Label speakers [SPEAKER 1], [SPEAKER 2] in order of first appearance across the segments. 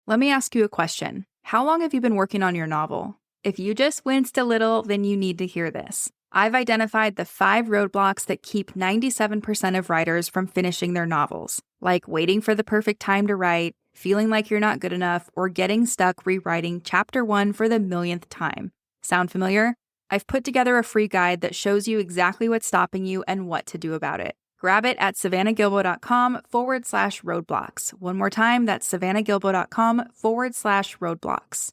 [SPEAKER 1] Let me ask you a question. How long have you been working on your novel? If you just winced a little, then you need to hear this. I've identified the 5 roadblocks that keep 97% of writers from finishing their novels, like waiting for the perfect time to write, feeling like you're not good enough, or getting stuck rewriting chapter 1 for the millionth time. Sound familiar? I've put together a free guide that shows you exactly what's stopping you and what to do about it. Grab it at savannahgilbo.com/roadblocks. One more time, that's savannahgilbo.com/roadblocks.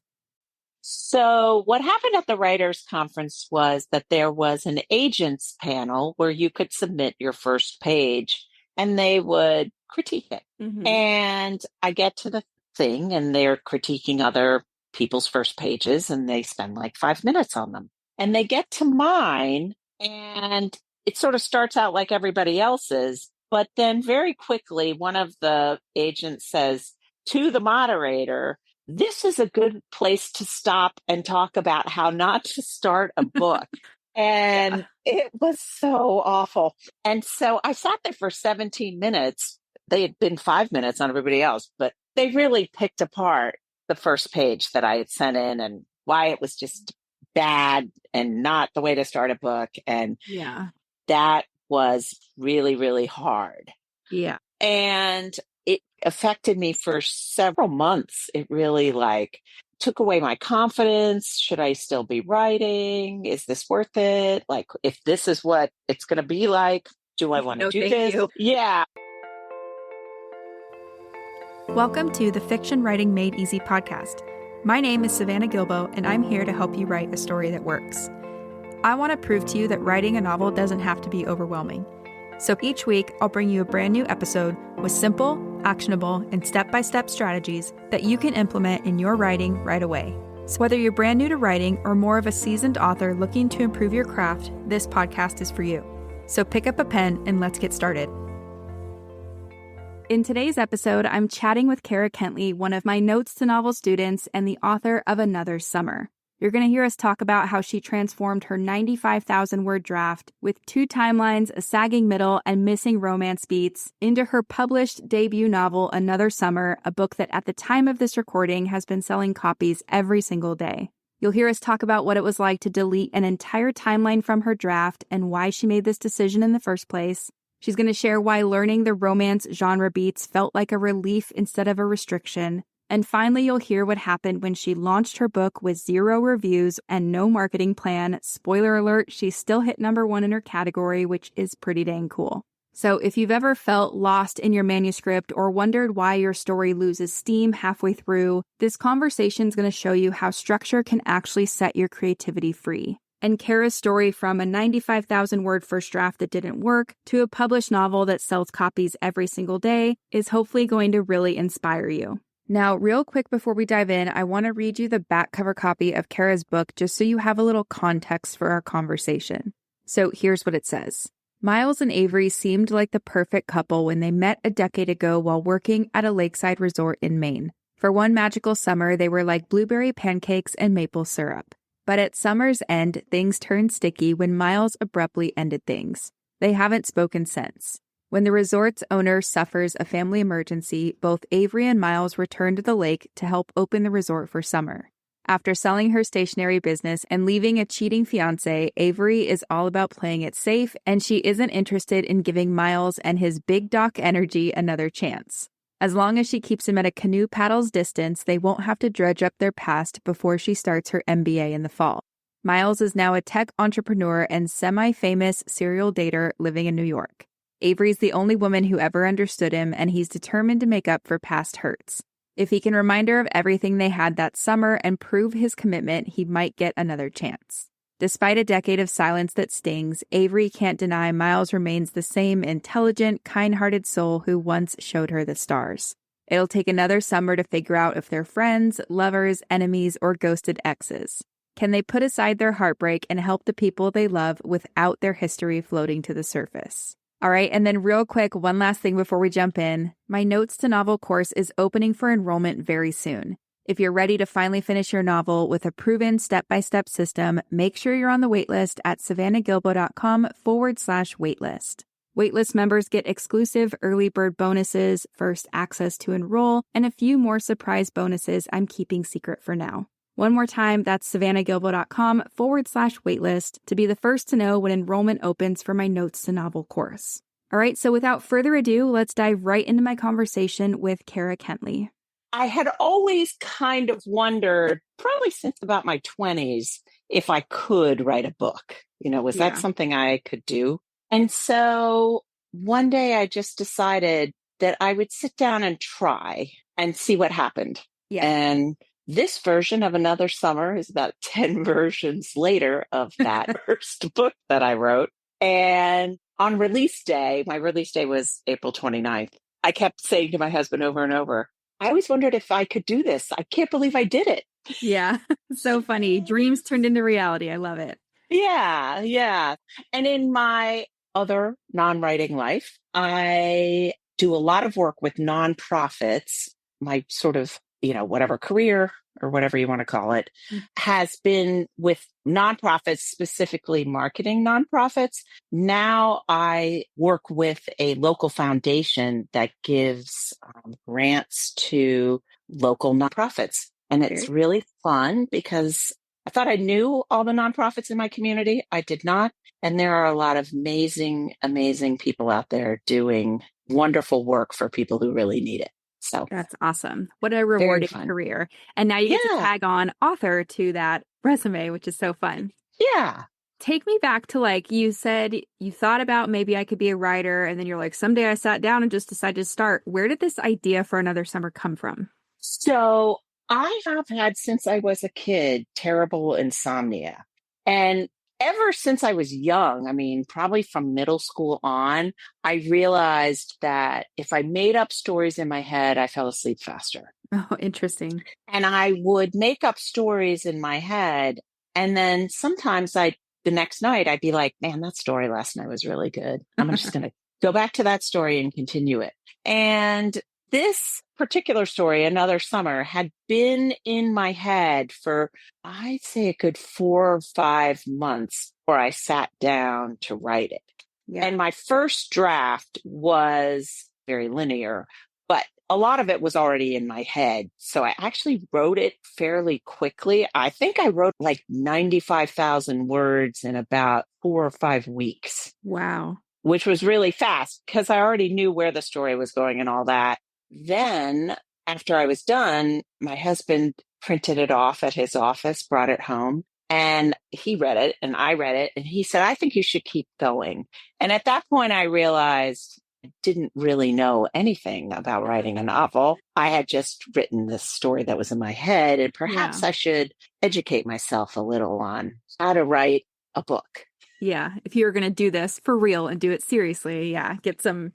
[SPEAKER 2] So what happened at the writers' conference was that there was an agents panel where you could submit your first page and they would critique it.
[SPEAKER 1] Mm-hmm.
[SPEAKER 2] And I get to the thing and they're critiquing other people's first pages and they spend like 5 minutes on them. And they get to mine and it sort of starts out like everybody else's. But then very quickly, one of the agents says to the moderator, "This is a good place to stop and talk about how not to start a book." And It was so awful. And so I sat there for 17 minutes. They had been 5 minutes on everybody else, but they really picked apart the first page that I had sent in and why it was just bad and not the way to start a book. And that was really, really hard.
[SPEAKER 1] Yeah.
[SPEAKER 2] And it affected me for several months. It really took away my confidence. Should I still be writing? Is this worth it? Like, if this is what it's going to be like, do I want to do this?
[SPEAKER 1] You.
[SPEAKER 2] Yeah.
[SPEAKER 1] Welcome to the Fiction Writing Made Easy podcast. My name is Savannah Gilbo, and I'm here to help you write a story that works. I want to prove to you that writing a novel doesn't have to be overwhelming. So each week, I'll bring you a brand new episode with simple, actionable, and step-by-step strategies that you can implement in your writing right away. So whether you're brand new to writing or more of a seasoned author looking to improve your craft, this podcast is for you. So pick up a pen and let's get started. In today's episode, I'm chatting with Kara Kentley, one of my Notes to Novel students and the author of Another Summer. You're going to hear us talk about how she transformed her 95,000-word draft with 2 timelines, a sagging middle, and missing romance beats into her published debut novel, Another Summer, a book that at the time of this recording has been selling copies every single day. You'll hear us talk about what it was like to delete an entire timeline from her draft and why she made this decision in the first place. She's going to share why learning the romance genre beats felt like a relief instead of a restriction. And finally, you'll hear what happened when she launched her book with 0 reviews and no marketing plan. Spoiler alert, she still hit #1 in her category, which is pretty dang cool. So if you've ever felt lost in your manuscript or wondered why your story loses steam halfway through, this conversation is going to show you how structure can actually set your creativity free. And Kara's story from a 95,000-word first draft that didn't work to a published novel that sells copies every single day is hopefully going to really inspire you. Now, real quick before we dive in, I want to read you the back cover copy of Kara's book just so you have a little context for our conversation. So here's what it says. Miles and Avery seemed like the perfect couple when they met a decade ago while working at a lakeside resort in Maine. For one magical summer, they were like blueberry pancakes and maple syrup. But at summer's end, things turned sticky when Miles abruptly ended things. They haven't spoken since. When the resort's owner suffers a family emergency, both Avery and Miles return to the lake to help open the resort for summer. After selling her stationery business and leaving a cheating fiancé, Avery is all about playing it safe, and she isn't interested in giving Miles and his big dock energy another chance. As long as she keeps him at a canoe paddle's distance, they won't have to dredge up their past before she starts her MBA in the fall. Miles is now a tech entrepreneur and semi-famous serial dater living in New York. Avery's the only woman who ever understood him, and he's determined to make up for past hurts. If he can remind her of everything they had that summer and prove his commitment, he might get another chance. Despite a decade of silence that stings, Avery can't deny Miles remains the same intelligent, kind-hearted soul who once showed her the stars. It'll take another summer to figure out if they're friends, lovers, enemies, or ghosted exes. Can they put aside their heartbreak and help the people they love without their history floating to the surface? All right, and then real quick, one last thing before we jump in. My Notes to Novel course is opening for enrollment very soon. If you're ready to finally finish your novel with a proven step-by-step system, make sure you're on the waitlist at savannahgilbo.com/waitlist. Waitlist members get exclusive early bird bonuses, first access to enroll, and a few more surprise bonuses I'm keeping secret for now. One more time, that's savannahgilbo.com/waitlist to be the first to know when enrollment opens for my Notes to Novel course. All right, so without further ado, let's dive right into my conversation with Kara Kentley.
[SPEAKER 2] I had always kind of wondered, probably since about my 20s, if I could write a book. Was that something I could do? And so one day I just decided that I would sit down and try and see what happened.
[SPEAKER 1] Yeah.
[SPEAKER 2] And this version of Another Summer is about 10 versions later of that first book that I wrote. And on release day, my release day was April 29th. I kept saying to my husband over and over, I always wondered if I could do this. I can't believe I did it.
[SPEAKER 1] Yeah. So funny. Dreams turned into reality. I love it.
[SPEAKER 2] Yeah, yeah. And in my other non-writing life, I do a lot of work with nonprofits. My sort of, whatever career or whatever you want to call it, has been with nonprofits, specifically marketing nonprofits. Now I work with a local foundation that gives grants to local nonprofits. And it's really fun because I thought I knew all the nonprofits in my community. I did not. And there are a lot of amazing, amazing people out there doing wonderful work for people who really need it. So
[SPEAKER 1] that's awesome. What a rewarding career. And now you get to tag on author to that resume, which is so fun.
[SPEAKER 2] Yeah.
[SPEAKER 1] Take me back to you said you thought about maybe I could be a writer. And then you're like, someday I sat down and just decided to start. Where did this idea for Another Summer come from?
[SPEAKER 2] So I have had, since I was a kid, terrible insomnia. And ever since I was young, probably from middle school on, I realized that if I made up stories in my head, I fell asleep faster.
[SPEAKER 1] Oh, interesting.
[SPEAKER 2] And I would make up stories in my head. And then sometimes the next night, I'd be like, man, that story last night was really good. I'm just going to go back to that story and continue it. And this particular story, Another Summer, had been in my head for, I'd say, a good 4 or 5 months before I sat down to write it. Yeah. And my first draft was very linear, but a lot of it was already in my head. So I actually wrote it fairly quickly. I think I wrote 95,000 words in about 4 or 5 weeks.
[SPEAKER 1] Wow.
[SPEAKER 2] Which was really fast because I already knew where the story was going and all that. Then, after I was done, my husband printed it off at his office, brought it home, and he read it and I read it. And he said, I think you should keep going. And at that point, I realized I didn't really know anything about writing a novel. I had just written this story that was in my head, and perhaps I should educate myself a little on how to write a book.
[SPEAKER 1] Yeah. If you were going to do this for real and do it seriously, get some.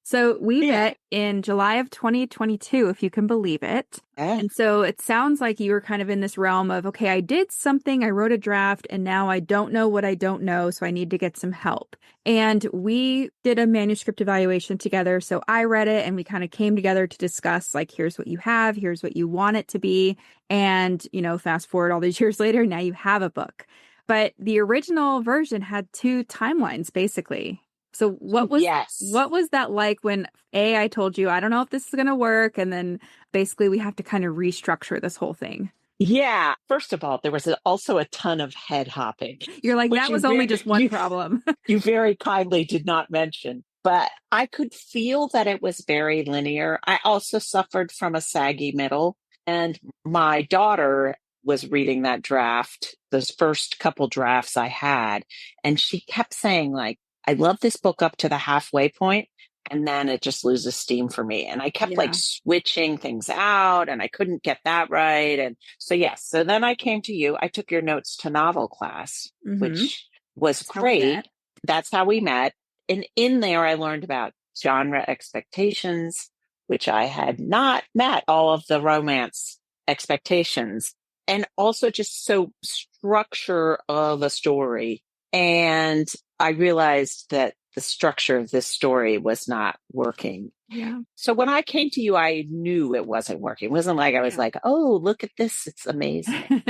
[SPEAKER 1] So we met in July of 2022, if you can believe it. And so it sounds like you were kind of in this realm of, okay, I did something, I wrote a draft, and now I don't know what I don't know, so I need to get some help. And we did a manuscript evaluation together. So I read it and we kind of came together to discuss, here's what you have, here's what you want it to be. And, fast forward all these years later, now you have a book. But the original version had 2 timelines, basically. So what was that like when I told you, I don't know if this is going to work, and then basically we have to kind of restructure this whole thing?
[SPEAKER 2] Yeah. First of all, there was also a ton of head hopping.
[SPEAKER 1] You're like, that was only just one problem.
[SPEAKER 2] You very kindly did not mention. But I could feel that it was very linear. I also suffered from a saggy middle, and my daughter was reading that draft, those first couple drafts I had. And she kept saying, I love this book up to the halfway point, and then it just loses steam for me. And I kept switching things out, and I couldn't get that right. And so, so then I came to you. I took your Notes to Novel class, which was great. That's how we met. And in there, I learned about genre expectations, which I had not met all of the romance expectations. And also just structure of a story. And I realized that the structure of this story was not working.
[SPEAKER 1] Yeah.
[SPEAKER 2] So when I came to you, I knew it wasn't working. It wasn't like I was like, oh, look at this. It's amazing.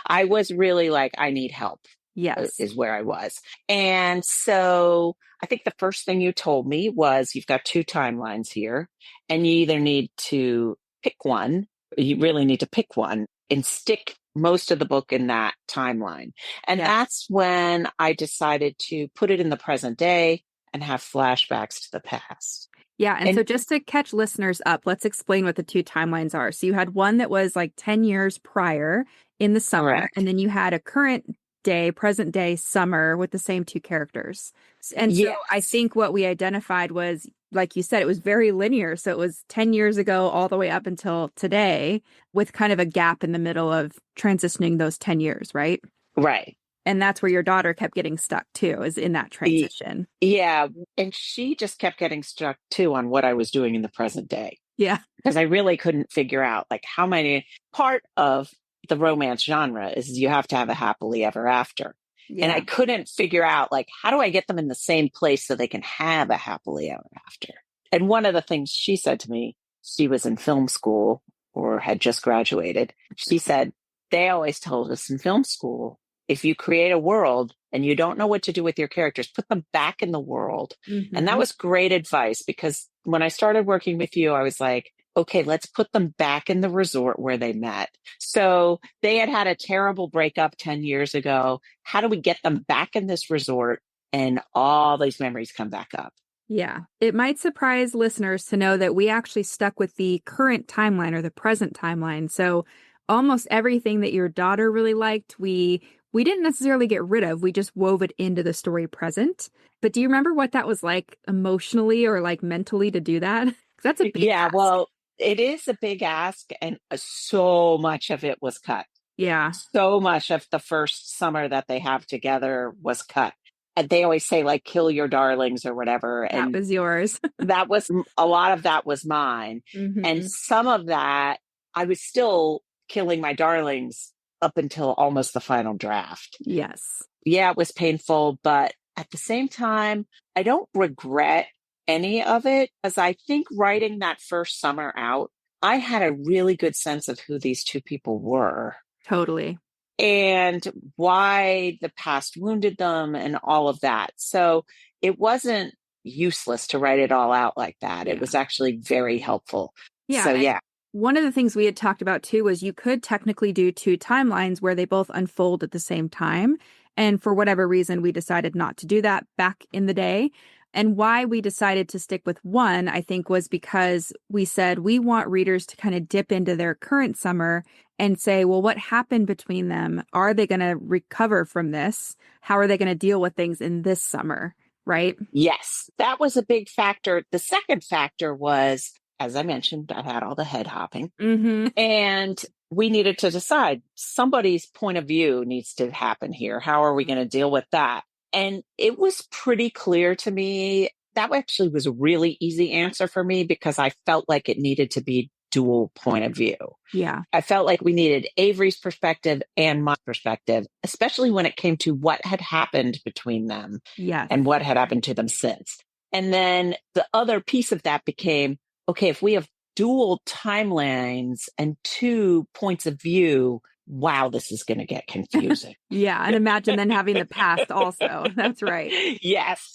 [SPEAKER 2] I was really like, I need help.
[SPEAKER 1] Yes.
[SPEAKER 2] is where I was. And so I think the first thing you told me was you've got two timelines here, and you either need to pick one, you really need to pick one and stick most of the book in that timeline. And
[SPEAKER 1] Yes.
[SPEAKER 2] that's when I decided to put it in the present day and have flashbacks to the past.
[SPEAKER 1] Yeah. And
[SPEAKER 2] And
[SPEAKER 1] so just to catch listeners up, let's explain what the two timelines are. So you had one that was like 10 years prior in the summer, and
[SPEAKER 2] correct.
[SPEAKER 1] then you had a current day, present day summer with the same two characters. And so I
[SPEAKER 2] Yes.
[SPEAKER 1] think what we identified was, like you said, it was very linear. So it was 10 years ago all the way up until today, with kind of a gap in the middle of transitioning those 10 years, right?
[SPEAKER 2] Right.
[SPEAKER 1] And that's where your daughter kept getting stuck too, is in that
[SPEAKER 2] Y-
[SPEAKER 1] transition.
[SPEAKER 2] Yeah. And she just kept getting stuck too on what I was doing in the present day,
[SPEAKER 1] Yeah.
[SPEAKER 2] because I really couldn't figure out like how many part of the romance genre is you have to have a happily ever after. And I
[SPEAKER 1] Yeah.
[SPEAKER 2] couldn't figure out like how do I get them in the same place so they can have a happily ever after. And one of the things she said to me, she was in film school or had just graduated. She said, they always told us in film school, if you create a world and you don't know what to do with your characters, put them back in the world. And that
[SPEAKER 1] Hmm.
[SPEAKER 2] was great advice, because when I started working with you, I was like, okay, let's put them back in the resort where they met. So they had had a terrible breakup 10 years ago. How do we get them back in this resort and all these memories come back up?
[SPEAKER 1] Yeah. It might surprise listeners to know that we actually stuck with the current timeline or the present timeline. So almost everything that your daughter really liked, we didn't necessarily get rid of. We just wove it into the story present. But do you remember what that was like emotionally or like mentally to do that? 'Cause that's a big
[SPEAKER 2] Yeah,
[SPEAKER 1] ask.
[SPEAKER 2] well, it is a big ask, and so much of it was cut.
[SPEAKER 1] Yeah,
[SPEAKER 2] So much of the first summer that they have together was cut. And they always say, like, kill your darlings or whatever.
[SPEAKER 1] that
[SPEAKER 2] And
[SPEAKER 1] was yours.
[SPEAKER 2] that was a lot of that was mine. And
[SPEAKER 1] Hmm.
[SPEAKER 2] some of that, I was still killing my darlings up until almost the final draft.
[SPEAKER 1] Yes.
[SPEAKER 2] Yeah, it was painful, but at the same time, I don't regret any of it, as I think writing that first summer out, I had a really good sense of who these two people were
[SPEAKER 1] Totally.
[SPEAKER 2] and why the past wounded them and all of that. So it wasn't useless to write it all out like that. It
[SPEAKER 1] Yeah.
[SPEAKER 2] was actually very helpful. So,
[SPEAKER 1] Yeah. And
[SPEAKER 2] yeah.
[SPEAKER 1] one of the things we had talked about too was you could technically do two timelines where they both unfold at the same time. And for whatever reason, we decided not to do that back in the day. And why we decided to stick with one, I think, was because we said we want readers to kind of dip into their current summer and say, well, what happened between them? Are they going to recover from this? How are they going to deal with things in this summer? Right?
[SPEAKER 2] Yes, that was a big factor. The second factor was, as I mentioned, I had all the head hopping.
[SPEAKER 1] Mm-hmm.
[SPEAKER 2] And we needed to decide somebody's point of view needs to happen here. How are we going to deal with that? And it was pretty clear to me. That actually was a really easy answer for me, because I felt like it needed to be dual point of view.
[SPEAKER 1] Yeah.
[SPEAKER 2] I felt like we needed Avery's perspective and my perspective, especially when it came to what had happened between them
[SPEAKER 1] Yes.
[SPEAKER 2] and what had happened to them since. And then the other piece of that became, okay, if we have dual timelines and two points of view, wow, this is going to get confusing.
[SPEAKER 1] Yeah. And imagine then having the past also. That's right.
[SPEAKER 2] Yes.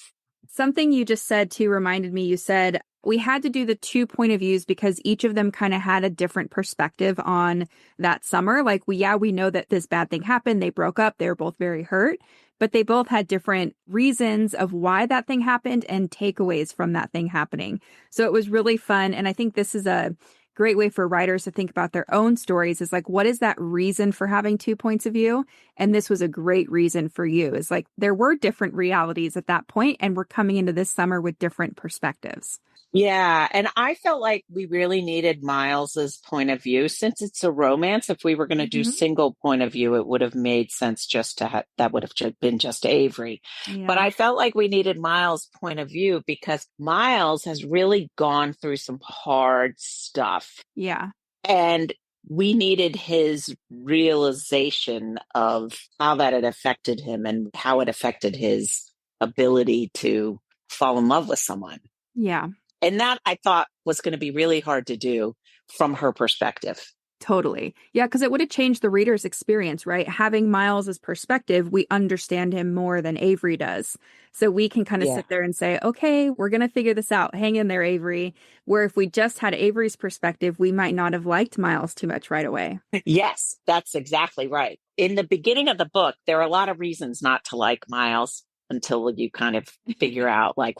[SPEAKER 1] Something you just said too reminded me. You said we had to do the two point of views because each of them kind of had a different perspective on that summer. Like we know that this bad thing happened. They broke up. They were both very hurt, but they both had different reasons of why that thing happened and takeaways from that thing happening. So it was really fun. And I think this is a great way for writers to think about their own stories is like, what is that reason for having two points of view? And this was a great reason for you. Is like there were different realities at that point, and we're coming into this summer with different perspectives.
[SPEAKER 2] Yeah. And I felt like we really needed Miles's point of view. Since it's a romance, if we were going to do
[SPEAKER 1] Mhm.
[SPEAKER 2] single point of view, it would have made sense just to have that would have been just Avery. But
[SPEAKER 1] Yeah.
[SPEAKER 2] I felt like we needed Miles' point of view, because Miles has really gone through some hard stuff.
[SPEAKER 1] Yeah.
[SPEAKER 2] And we needed his realization of how that had affected him and how it affected his ability to fall in love with someone.
[SPEAKER 1] Yeah.
[SPEAKER 2] And that I thought was going to be really hard to do from her perspective.
[SPEAKER 1] Totally. Yeah, because it would have changed the reader's experience, right? Having Miles's perspective, we understand him more than Avery does. So we can kind of
[SPEAKER 2] Yeah.
[SPEAKER 1] sit there and say, okay, we're going to figure this out. Hang in there, Avery. Where if we just had Avery's perspective, we might not have liked Miles too much right away.
[SPEAKER 2] Yes, that's exactly right. In the beginning of the book, there are a lot of reasons not to like Miles until you kind of figure out, like,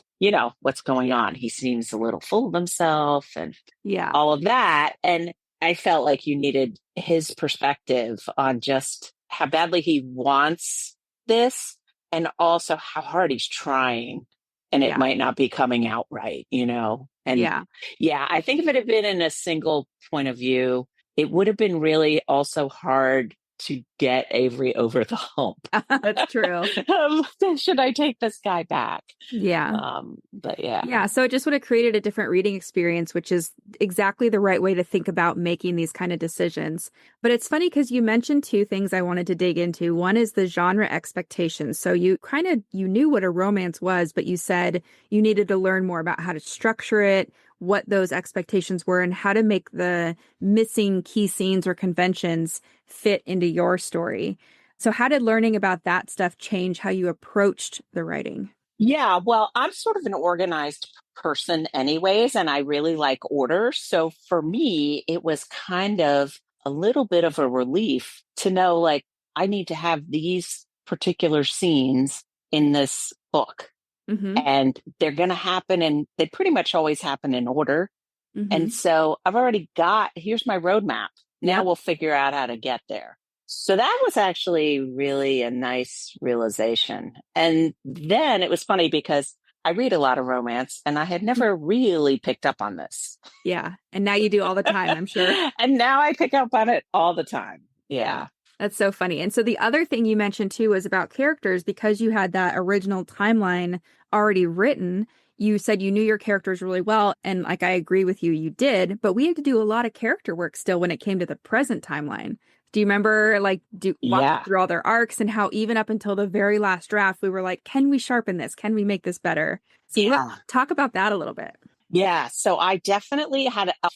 [SPEAKER 2] what's going on. He seems a little full of himself and
[SPEAKER 1] Yeah.
[SPEAKER 2] all of that. And I felt like you needed his perspective on just how badly he wants this and also how hard he's trying. And it
[SPEAKER 1] Yeah.
[SPEAKER 2] might not be coming out right, And
[SPEAKER 1] Yeah.
[SPEAKER 2] yeah, I think if it had been in a single point of view, it would have been really also hard to get Avery over the hump.
[SPEAKER 1] That's true.
[SPEAKER 2] Should I take this guy back?
[SPEAKER 1] Yeah.
[SPEAKER 2] But yeah.
[SPEAKER 1] Yeah, so it just would have created a different reading experience, which is exactly the right way to think about making these kind of decisions. But it's funny because you mentioned two things I wanted to dig into. One is the genre expectations. So you knew what a romance was, but you said you needed to learn more about how to structure it, what those expectations were, and how to make the missing key scenes or conventions fit into your story. So how did learning about that stuff change how you approached the writing?
[SPEAKER 2] Yeah, well, I'm sort of an organized person anyways, and I really like order. So for me, it was kind of a little bit of a relief to know, like, I need to have these particular scenes in this book,
[SPEAKER 1] Mm-hmm.
[SPEAKER 2] and they're going to happen, and they pretty much always happen in order.
[SPEAKER 1] Mm-hmm.
[SPEAKER 2] And so I've already here's my roadmap. Now
[SPEAKER 1] Yep.
[SPEAKER 2] we'll figure out how to get there. So that was actually really a nice realization. And then it was funny because I read a lot of romance and I had never really picked up on this.
[SPEAKER 1] Yeah. And now you do all the time, I'm sure.
[SPEAKER 2] And now I pick up on it all the time.
[SPEAKER 1] Yeah.
[SPEAKER 2] Yeah.
[SPEAKER 1] That's so funny. And so the other thing you mentioned too was about characters because you had that original timeline already written. You said you knew your characters really well. And like, I agree with you, you did. But we had to do a lot of character work still when it came to the present timeline. Do you remember walking
[SPEAKER 2] Yeah.
[SPEAKER 1] through all their arcs and how even up until the very last draft, we were like, can we sharpen this? Can we make this better? So
[SPEAKER 2] Yeah.
[SPEAKER 1] talk about that a little bit.
[SPEAKER 2] Yeah, so I definitely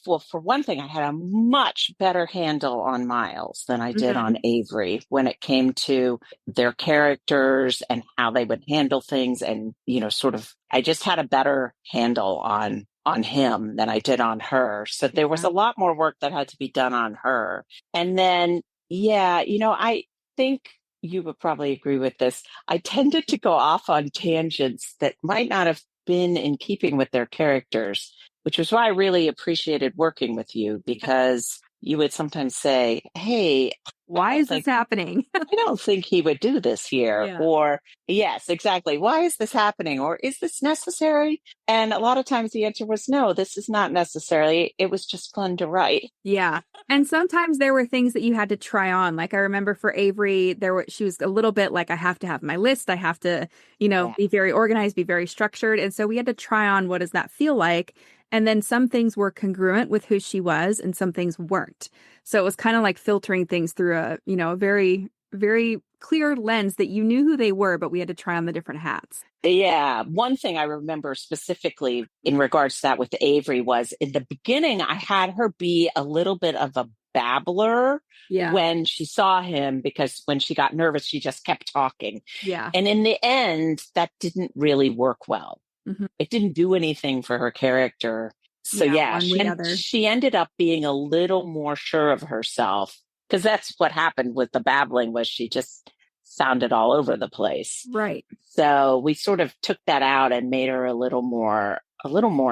[SPEAKER 2] well, for one thing, I had a much better handle on Miles than I did
[SPEAKER 1] Mm-hmm.
[SPEAKER 2] on Avery when it came to their characters and how they would handle things. And, sort of, I just had a better handle on him than I did on her. So there was
[SPEAKER 1] Yeah.
[SPEAKER 2] a lot more work that had to be done on her. And then, yeah, I think you would probably agree with this. I tended to go off on tangents that might not have been in keeping with their characters, which was why I really appreciated working with you because you would sometimes say, hey,
[SPEAKER 1] Why is this happening?
[SPEAKER 2] I don't think he would do this here.
[SPEAKER 1] Yeah.
[SPEAKER 2] Or, yes, exactly. Why is this happening? Or is this necessary? And a lot of times the answer was no, this is not necessary. It was just fun to write.
[SPEAKER 1] Yeah. And sometimes there were things that you had to try on. Like I remember for Avery, she was a little bit like, I have to have my list. I have to,
[SPEAKER 2] Yeah.
[SPEAKER 1] be very organized, be very structured. And so we had to try on what does that feel like? And then some things were congruent with who she was and some things weren't. So it was kind of like filtering things through a very, very clear lens that you knew who they were, but we had to try on the different hats.
[SPEAKER 2] Yeah. One thing I remember specifically in regards to that with Avery was in the beginning, I had her be a little bit of a babbler
[SPEAKER 1] Yeah.
[SPEAKER 2] when she saw him, because when she got nervous, she just kept talking.
[SPEAKER 1] Yeah.
[SPEAKER 2] And in the end, that didn't really work well.
[SPEAKER 1] Mm-hmm.
[SPEAKER 2] It didn't do anything for her character. So
[SPEAKER 1] Yeah,
[SPEAKER 2] yeah,
[SPEAKER 1] one way or the other.
[SPEAKER 2] she ended up being a little more sure of herself because that's what happened with the babbling was she just sounded all over the place.
[SPEAKER 1] Right.
[SPEAKER 2] So we sort of took that out and made her a little more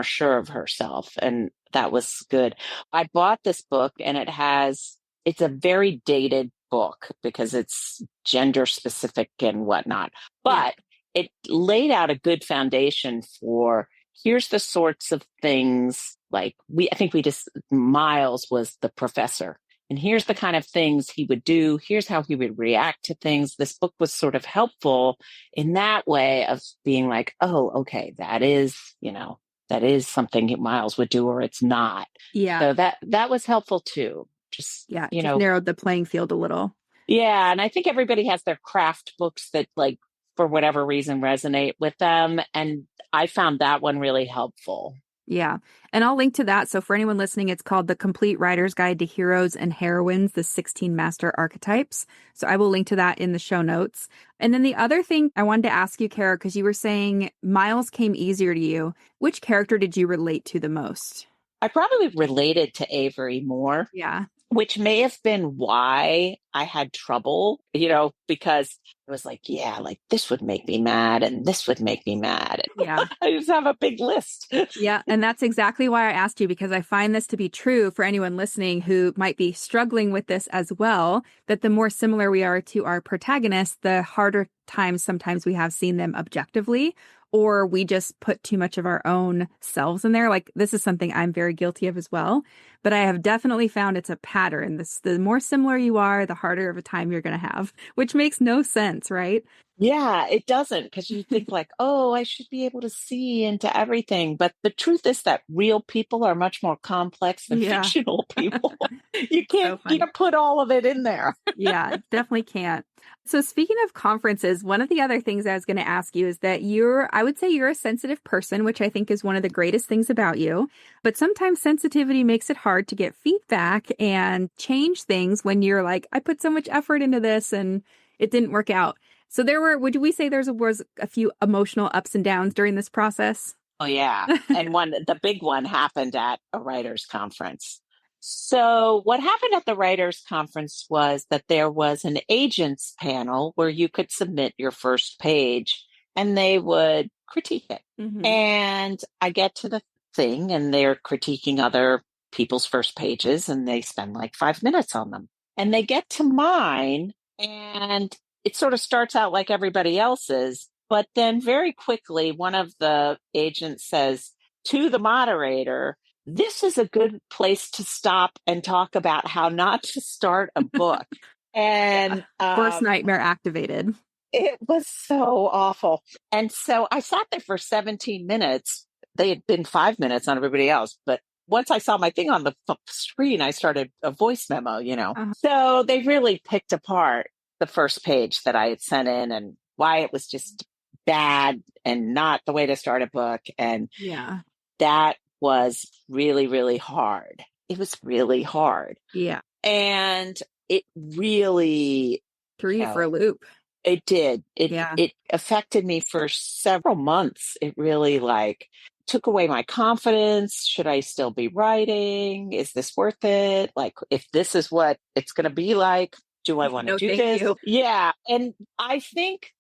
[SPEAKER 2] sure of herself. And that was good. I bought this book and it's a very dated book because it's gender specific and whatnot, but it laid out a good foundation for here's the sorts of things like Miles was the professor. And here's the kind of things he would do. Here's how he would react to things. This book was sort of helpful in that way of being like, oh, okay, that is something Miles would do or it's not.
[SPEAKER 1] Yeah.
[SPEAKER 2] So that was helpful too. Just
[SPEAKER 1] narrowed the playing field a little.
[SPEAKER 2] Yeah. And I think everybody has their craft books that like, for whatever reason resonate with them. And I found that one really helpful.
[SPEAKER 1] Yeah. And I'll link to that. So for anyone listening, it's called The Complete Writer's Guide to Heroes and Heroines, the 16 Master Archetypes. So I will link to that in the show notes. And then the other thing I wanted to ask you, Kara, because you were saying Miles came easier to you. Which character did you relate to the most?
[SPEAKER 2] I probably related to Avery more,
[SPEAKER 1] Yeah.
[SPEAKER 2] which may have been why I had trouble, because it was like, yeah, like this would make me mad and this would make me mad.
[SPEAKER 1] Yeah.
[SPEAKER 2] I just have a big list.
[SPEAKER 1] Yeah, and that's exactly why I asked you, because I find this to be true for anyone listening who might be struggling with this as well, that the more similar we are to our protagonists, the harder times sometimes we have seen them objectively, or we just put too much of our own selves in there. Like this is something I'm very guilty of as well, but I have definitely found it's a pattern. The more similar you are, the harder of a time you're going to have, which makes no sense, right?
[SPEAKER 2] Yeah, it doesn't, because you think like, oh, I should be able to see into everything. But the truth is that real people are much more complex than
[SPEAKER 1] Yeah.
[SPEAKER 2] fictional people. You
[SPEAKER 1] So
[SPEAKER 2] can't
[SPEAKER 1] funny.
[SPEAKER 2] put all of it in there.
[SPEAKER 1] Yeah, definitely can't. So speaking of conferences, one of the other things I was going to ask you is that I would say you're a sensitive person, which I think is one of the greatest things about you. But sometimes sensitivity makes it hard to get feedback and change things when you're like, I put so much effort into this and it didn't work out. So would we say was a few emotional ups and downs during this process?
[SPEAKER 2] Oh, yeah. And the big one happened at a writers' conference. So, what happened at the writers' conference was that there was an agents panel where you could submit your first page and they would critique it.
[SPEAKER 1] Mm-hmm.
[SPEAKER 2] And I get to the thing and they're critiquing other people's first pages and they spend like 5 minutes on them. And they get to mine and it sort of starts out like everybody else's. But then very quickly, one of the agents says to the moderator, this is a good place to stop and talk about how not to start a book.
[SPEAKER 1] Yeah.
[SPEAKER 2] And
[SPEAKER 1] Worst nightmare activated.
[SPEAKER 2] it was so awful. And so I sat there for 17 minutes. They had been 5 minutes on everybody else. But once I saw my thing on the screen, I started a voice memo.
[SPEAKER 1] Uh-huh.
[SPEAKER 2] So they really picked apart the first page that I had sent in and why it was just bad and not the way to start a book. And
[SPEAKER 1] Yeah.
[SPEAKER 2] that was really, really hard. It was really hard.
[SPEAKER 1] Yeah.
[SPEAKER 2] And it really,
[SPEAKER 1] Threw
[SPEAKER 2] you
[SPEAKER 1] you for a
[SPEAKER 2] know,
[SPEAKER 1] loop.
[SPEAKER 2] it did. It
[SPEAKER 1] Yeah.
[SPEAKER 2] it affected me for several months. It really like took away my confidence. Should I still be writing? Is this worth it? Like if this is what it's going to be like, do I want to
[SPEAKER 1] No,
[SPEAKER 2] do
[SPEAKER 1] thank
[SPEAKER 2] this?
[SPEAKER 1] you.
[SPEAKER 2] Yeah. And I think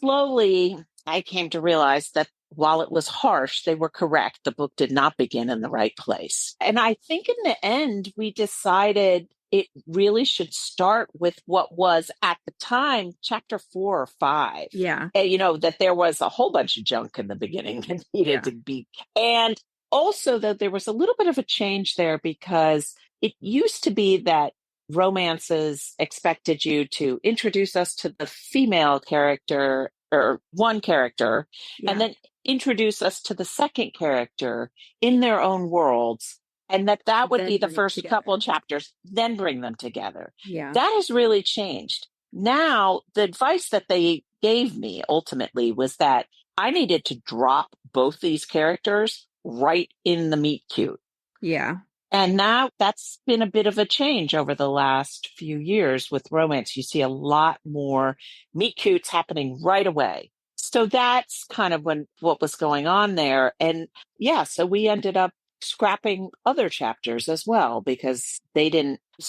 [SPEAKER 2] slowly I came to realize that while it was harsh, they were correct. The book did not begin in the right place. And I think in the end, we decided it really should start with what was at the time chapter 4 or 5.
[SPEAKER 1] Yeah.
[SPEAKER 2] And, that there was a whole bunch of junk in the beginning that needed
[SPEAKER 1] Yeah.
[SPEAKER 2] to be. And also that there was a little bit of a change there because it used to be that romances expected you to introduce us to the female character or one character and
[SPEAKER 1] Yeah.
[SPEAKER 2] then introduce us to the second character in their own worlds and that would
[SPEAKER 1] Then
[SPEAKER 2] be the
[SPEAKER 1] bring it
[SPEAKER 2] first
[SPEAKER 1] together.
[SPEAKER 2] couple chapters, then bring them together.
[SPEAKER 1] Yeah.
[SPEAKER 2] That has really changed. Now, the advice that they gave me ultimately was that I needed to drop both these characters right in the meet cute.
[SPEAKER 1] Yeah.
[SPEAKER 2] And now that's been a bit of a change over the last few years with romance. You see a lot more meet cutes happening right away. So that's kind of what was going on there. And yeah, so we ended up scrapping other chapters as well because they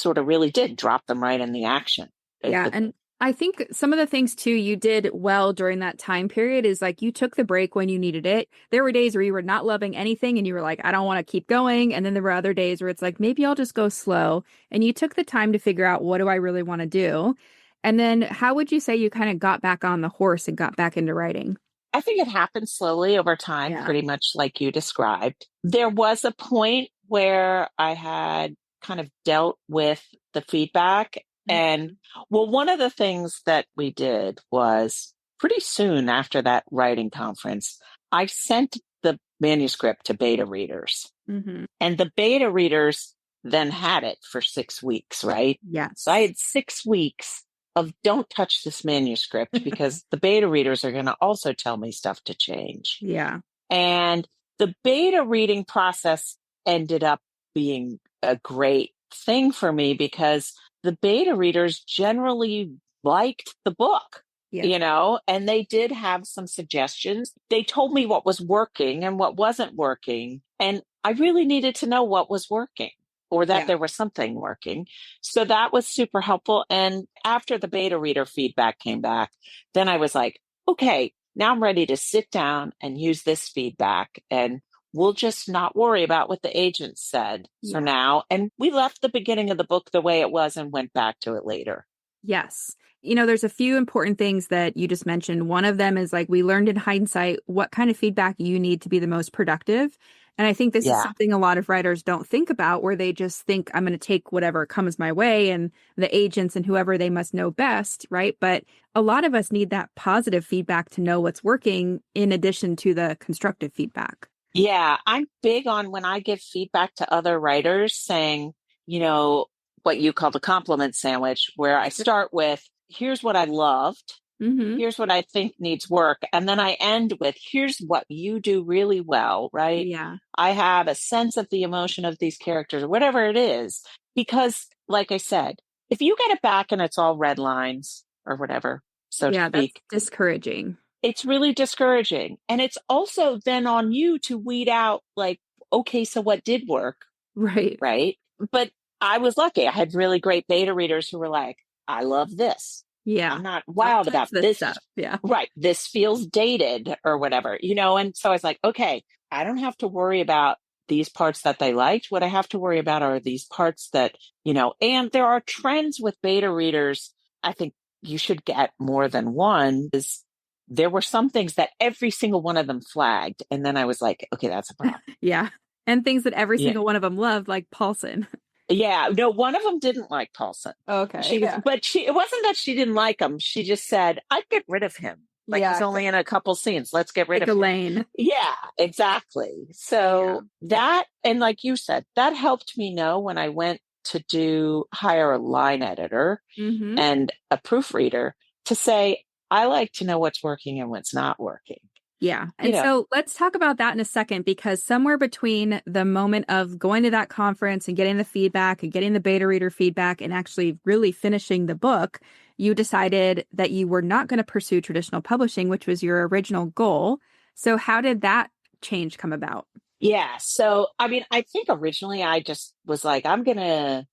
[SPEAKER 2] really did drop them right in the action.
[SPEAKER 1] Yeah. And I think some of the things too you did well during that time period is like you took the break when you needed it. There were days where you were not loving anything and you were like, I don't want to keep going. And then there were other days where it's like, maybe I'll just go slow. And you took the time to figure out, what do I really want to do? And then how would you say you kind of got back on the horse and got back into writing?
[SPEAKER 2] I think it happened slowly over time,
[SPEAKER 1] Yeah.
[SPEAKER 2] pretty much like you described. There was a point where I had kind of dealt with the feedback. And well, one of the things that we did was pretty soon after that writing conference, I sent the manuscript to beta readers.
[SPEAKER 1] Mm-hmm.
[SPEAKER 2] And the beta readers then had it for 6 weeks, right?
[SPEAKER 1] Yeah.
[SPEAKER 2] So I had 6 weeks of don't touch this manuscript because the beta readers are going to also tell me stuff to change.
[SPEAKER 1] Yeah.
[SPEAKER 2] And The beta reading process ended up being a great thing for me because the beta readers generally liked the book,
[SPEAKER 1] Yeah.
[SPEAKER 2] and they did have some suggestions. They told me what was working and what wasn't working. And I really needed to know what was working or that
[SPEAKER 1] Yeah.
[SPEAKER 2] there was something working. So that was super helpful. And after the beta reader feedback came back, then I was like, okay, now I'm ready to sit down and use this feedback, and we'll just not worry about what the agent said for
[SPEAKER 1] Yeah.
[SPEAKER 2] now. And we left the beginning of the book the way it was and went back to it later.
[SPEAKER 1] Yes. There's a few important things that you just mentioned. One of them is like we learned in hindsight what kind of feedback you need to be the most productive. And I think this is
[SPEAKER 2] Yeah.
[SPEAKER 1] something a lot of writers don't think about, where they just think I'm going to take whatever comes my way and the agents and whoever they must know best, right? But a lot of us need that positive feedback to know what's working in addition to the constructive feedback.
[SPEAKER 2] Yeah. I'm big on when I give feedback to other writers saying, you know, what you call the compliment sandwich, where I start with, here's what I loved.
[SPEAKER 1] Mm-hmm.
[SPEAKER 2] Here's what I think needs work. And then I end with, here's what you do really well, right?
[SPEAKER 1] Yeah.
[SPEAKER 2] I have a sense of the emotion of these characters or whatever it is. Because, like I said, if you get it back and it's all red lines or whatever, so to
[SPEAKER 1] Yeah, that's
[SPEAKER 2] speak,
[SPEAKER 1] discouraging.
[SPEAKER 2] it's really discouraging. And it's also then on you to weed out, like, okay, so what did work?
[SPEAKER 1] Right.
[SPEAKER 2] Right. But I was lucky. I had really great beta readers who were like, I love this.
[SPEAKER 1] Yeah.
[SPEAKER 2] I'm not
[SPEAKER 1] Don't
[SPEAKER 2] wild
[SPEAKER 1] touch
[SPEAKER 2] about
[SPEAKER 1] this
[SPEAKER 2] this.
[SPEAKER 1] stuff. Yeah.
[SPEAKER 2] Right. This feels dated or whatever, and so I was like, okay, I don't have to worry about these parts that they liked. What I have to worry about are these parts that, and there are trends with beta readers. I think you should get more than one. Is there were some things that every single one of them flagged. And then I was like, okay, that's a problem.
[SPEAKER 1] Yeah. And things that every
[SPEAKER 2] Yeah.
[SPEAKER 1] single one of them loved, like Paulson.
[SPEAKER 2] Yeah, no, one of them didn't like Paulson.
[SPEAKER 1] Okay. Yeah.
[SPEAKER 2] It wasn't that she didn't like him. She just said, I'd get rid of him. Like he's
[SPEAKER 1] Yeah.
[SPEAKER 2] only in a couple scenes. Let's get rid
[SPEAKER 1] Like
[SPEAKER 2] of him.
[SPEAKER 1] Elaine.
[SPEAKER 2] Yeah, exactly.
[SPEAKER 1] Yeah.
[SPEAKER 2] So that, and like you said, that helped me know when I went to hire a line editor
[SPEAKER 1] Mm-hmm.
[SPEAKER 2] and a proofreader to say, I like to know what's working and what's not working.
[SPEAKER 1] Yeah. And so let's talk about that in a second, because somewhere between the moment of going to that conference and getting the feedback and getting the beta reader feedback and actually really finishing the book, you decided that you were not going to pursue traditional publishing, which was your original goal. So how did that change come about?
[SPEAKER 2] Yeah. So, I mean, I think originally I just was like, I'm going to,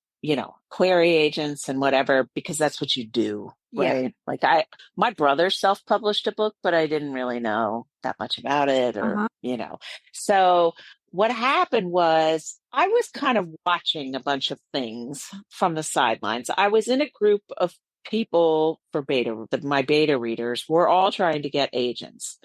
[SPEAKER 2] query agents and whatever, because that's what you do.
[SPEAKER 1] Yeah.
[SPEAKER 2] Right. Like my brother self-published a book, but I didn't really know that much about it
[SPEAKER 1] Uh-huh.
[SPEAKER 2] So what happened was I was kind of watching a bunch of things from the sidelines. I was in a group of people for my beta readers were all trying to get agents.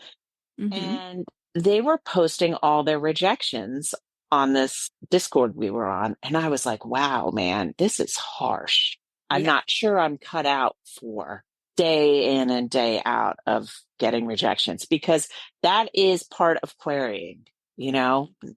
[SPEAKER 1] Mm-hmm.
[SPEAKER 2] And they were posting all their rejections on this Discord we were on. And I was like, wow, man, this is harsh. I'm
[SPEAKER 1] Yeah.
[SPEAKER 2] not sure I'm cut out for day in and day out of getting rejections, because that is part of querying.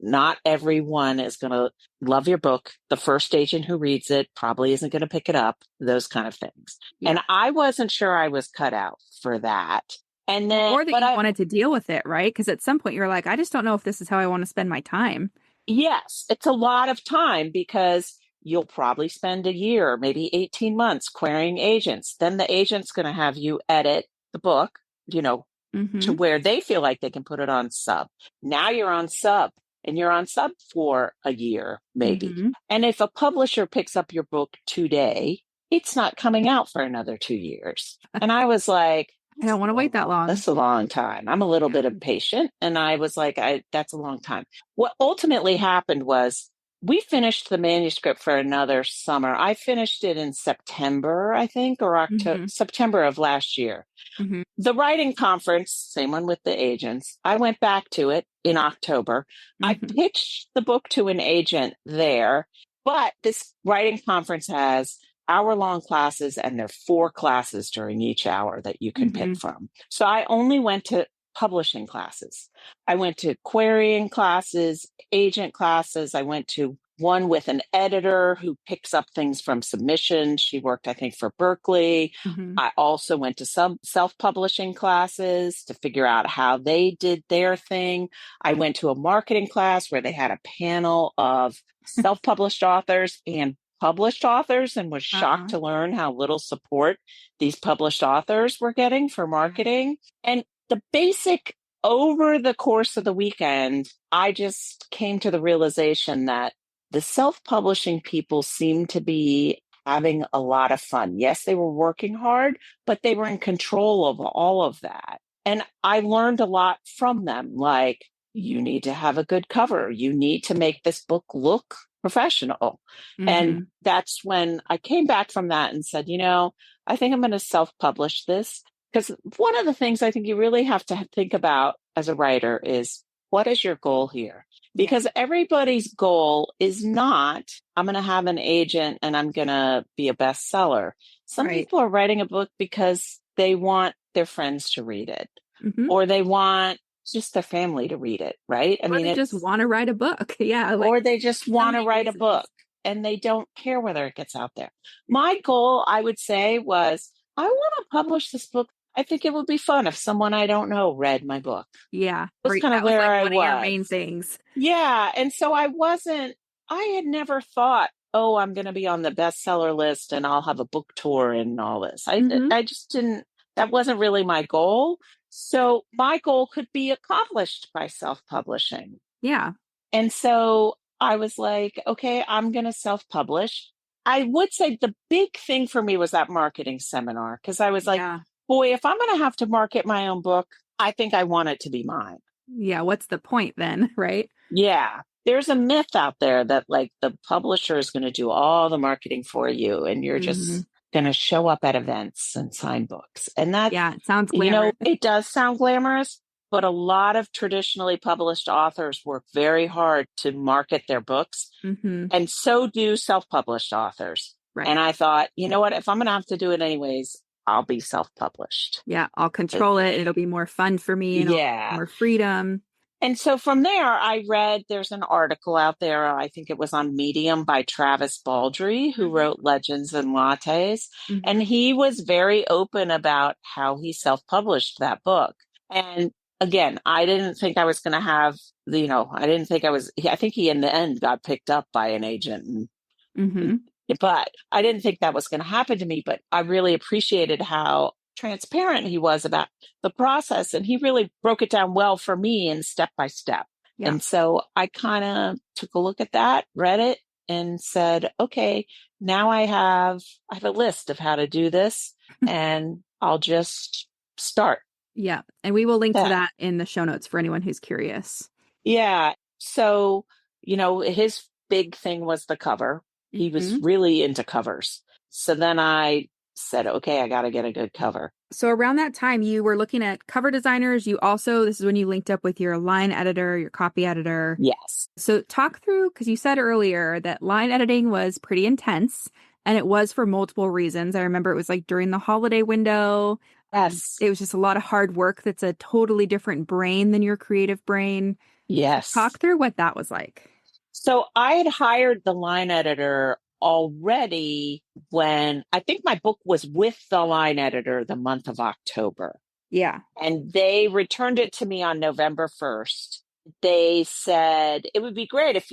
[SPEAKER 2] Not everyone is going to love your book. The first agent who reads it probably isn't going to pick it up, those kind of things.
[SPEAKER 1] Yeah.
[SPEAKER 2] And I wasn't sure I was cut out for that. And then,
[SPEAKER 1] Or that you wanted to deal with it, right? Because at some point you're like, I just don't know if this is how I want to spend my time.
[SPEAKER 2] yes, it's a lot of time because you'll probably spend a year, maybe 18 months querying agents. Then the agent's going to have you edit the book, to
[SPEAKER 1] Mm-hmm.
[SPEAKER 2] where they feel like they can put it on sub. Now you're on sub, and you're on sub for a year, maybe.
[SPEAKER 1] Mm-hmm.
[SPEAKER 2] And if a publisher picks up your book today, it's not coming out for another 2 years. And I was like,
[SPEAKER 1] I don't want to wait that long.
[SPEAKER 2] that's a long time. I'm a little bit impatient. And I was like, that's a long time. What ultimately happened was we finished the manuscript for another summer. I finished it in September, I think, or October,
[SPEAKER 1] Mm-hmm.
[SPEAKER 2] September of last year.
[SPEAKER 1] Mm-hmm.
[SPEAKER 2] The writing conference, same one with the agents, I went back to it in October. I
[SPEAKER 1] Mm-hmm.
[SPEAKER 2] pitched the book to an agent there, but this writing conference has hour-long classes, and there are 4 classes during each hour that you can
[SPEAKER 1] Mm-hmm.
[SPEAKER 2] pick from. So I only went to publishing classes. I went to querying classes, agent classes. I went to one with an editor who picks up things from submissions. She worked, I think, for Berkeley.
[SPEAKER 1] Mm-hmm.
[SPEAKER 2] I also went to some self-publishing classes to figure out how they did their thing. I went to a marketing class where they had a panel of self-published authors and published authors, and was shocked
[SPEAKER 1] Uh-uh.
[SPEAKER 2] to learn how little support these published authors were getting for marketing. And the basic over the course of the weekend, I just came to the realization that the self-publishing people seemed to be having a lot of fun. Yes, they were working hard, but they were in control of all of that. And I learned a lot from them, like, you need to have a good cover. You need to make this book look professional. And
[SPEAKER 1] Mm-hmm.
[SPEAKER 2] that's when I came back from that and said, I think I'm going to self-publish this. Because one of the things I think you really have to think about as a writer is, what is your goal here?
[SPEAKER 1] Yeah.
[SPEAKER 2] Because everybody's goal is not, I'm going to have an agent and I'm going to be a bestseller. Some
[SPEAKER 1] Right.
[SPEAKER 2] people are writing a book because they want their friends to read it,
[SPEAKER 1] Mm-hmm.
[SPEAKER 2] or they want just their family to read it, right? I
[SPEAKER 1] Or
[SPEAKER 2] mean,
[SPEAKER 1] they just want to write a book. Yeah. Like
[SPEAKER 2] or they just
[SPEAKER 1] so
[SPEAKER 2] want to
[SPEAKER 1] many
[SPEAKER 2] write a
[SPEAKER 1] reasons.
[SPEAKER 2] book and they don't care whether it gets out there. My goal, I would say, was I want to publish this book. I think it would be fun if someone I don't know read my book.
[SPEAKER 1] Yeah.
[SPEAKER 2] That's kind of
[SPEAKER 1] That was
[SPEAKER 2] where
[SPEAKER 1] like
[SPEAKER 2] I
[SPEAKER 1] one of your
[SPEAKER 2] was.
[SPEAKER 1] main things.
[SPEAKER 2] Yeah. And so I had never thought, oh, I'm going to be on the bestseller list and I'll have a book tour and all this.
[SPEAKER 1] Mm-hmm.
[SPEAKER 2] I just didn't, that wasn't really my goal. So my goal could be accomplished by self-publishing.
[SPEAKER 1] Yeah.
[SPEAKER 2] And so I was like, okay, I'm going to self-publish. I would say the big thing for me was that marketing seminar, because I was like,
[SPEAKER 1] Yeah.
[SPEAKER 2] boy, if I'm going to have to market my own book, I think I want it to be mine.
[SPEAKER 1] Yeah. What's the point then? Right.
[SPEAKER 2] Yeah. There's a myth out there that like the publisher is going to do all the marketing for you and you're
[SPEAKER 1] Mm-hmm.
[SPEAKER 2] just going to show up at events and sign books. And that,
[SPEAKER 1] Yeah. It sounds glamorous.
[SPEAKER 2] it does sound glamorous, but a lot of traditionally published authors work very hard to market their books.
[SPEAKER 1] Mm-hmm.
[SPEAKER 2] And so do self-published authors.
[SPEAKER 1] Right.
[SPEAKER 2] And I thought, you know what, if I'm going to have to do it anyways, I'll be self-published.
[SPEAKER 1] Yeah. I'll control it. It'll be more fun for me and I'll have
[SPEAKER 2] Yeah.
[SPEAKER 1] more freedom.
[SPEAKER 2] And so from there, I read, there's an article out there, I think it was on Medium by Travis Baldree, who wrote Legends and Lattes.
[SPEAKER 1] Mm-hmm.
[SPEAKER 2] And he was very open about how he self-published that book. And again, I didn't think I was going to have, I think he in the end got picked up by an agent.
[SPEAKER 1] Mm-hmm.
[SPEAKER 2] But I didn't think that was going to happen to me. But I really appreciated how transparent he was about the process. And he really broke it down well for me in step by step.
[SPEAKER 1] Yeah.
[SPEAKER 2] And so I kind of took a look at that, read it, and said, okay, now I have a list of how to do this and I'll just start.
[SPEAKER 1] Yeah. And we will link to that in the show notes for anyone who's curious.
[SPEAKER 2] Yeah. So, his big thing was the cover. He was really into covers. So then I said, okay, I got to get a good cover.
[SPEAKER 1] So around that time, you were looking at cover designers. This is when you linked up with your line editor, your copy editor.
[SPEAKER 2] Yes.
[SPEAKER 1] So talk through, because you said earlier that line editing was pretty intense and it was for multiple reasons. I remember it was like during the holiday window.
[SPEAKER 2] Yes.
[SPEAKER 1] It was just a lot of hard work. That's a totally different brain than your creative brain.
[SPEAKER 2] Yes.
[SPEAKER 1] So talk through what that was like.
[SPEAKER 2] So I had hired the line editor already when I think my book was with the line editor the month of October.
[SPEAKER 1] Yeah.
[SPEAKER 2] And they returned it to me on November 1st. They said it would be great if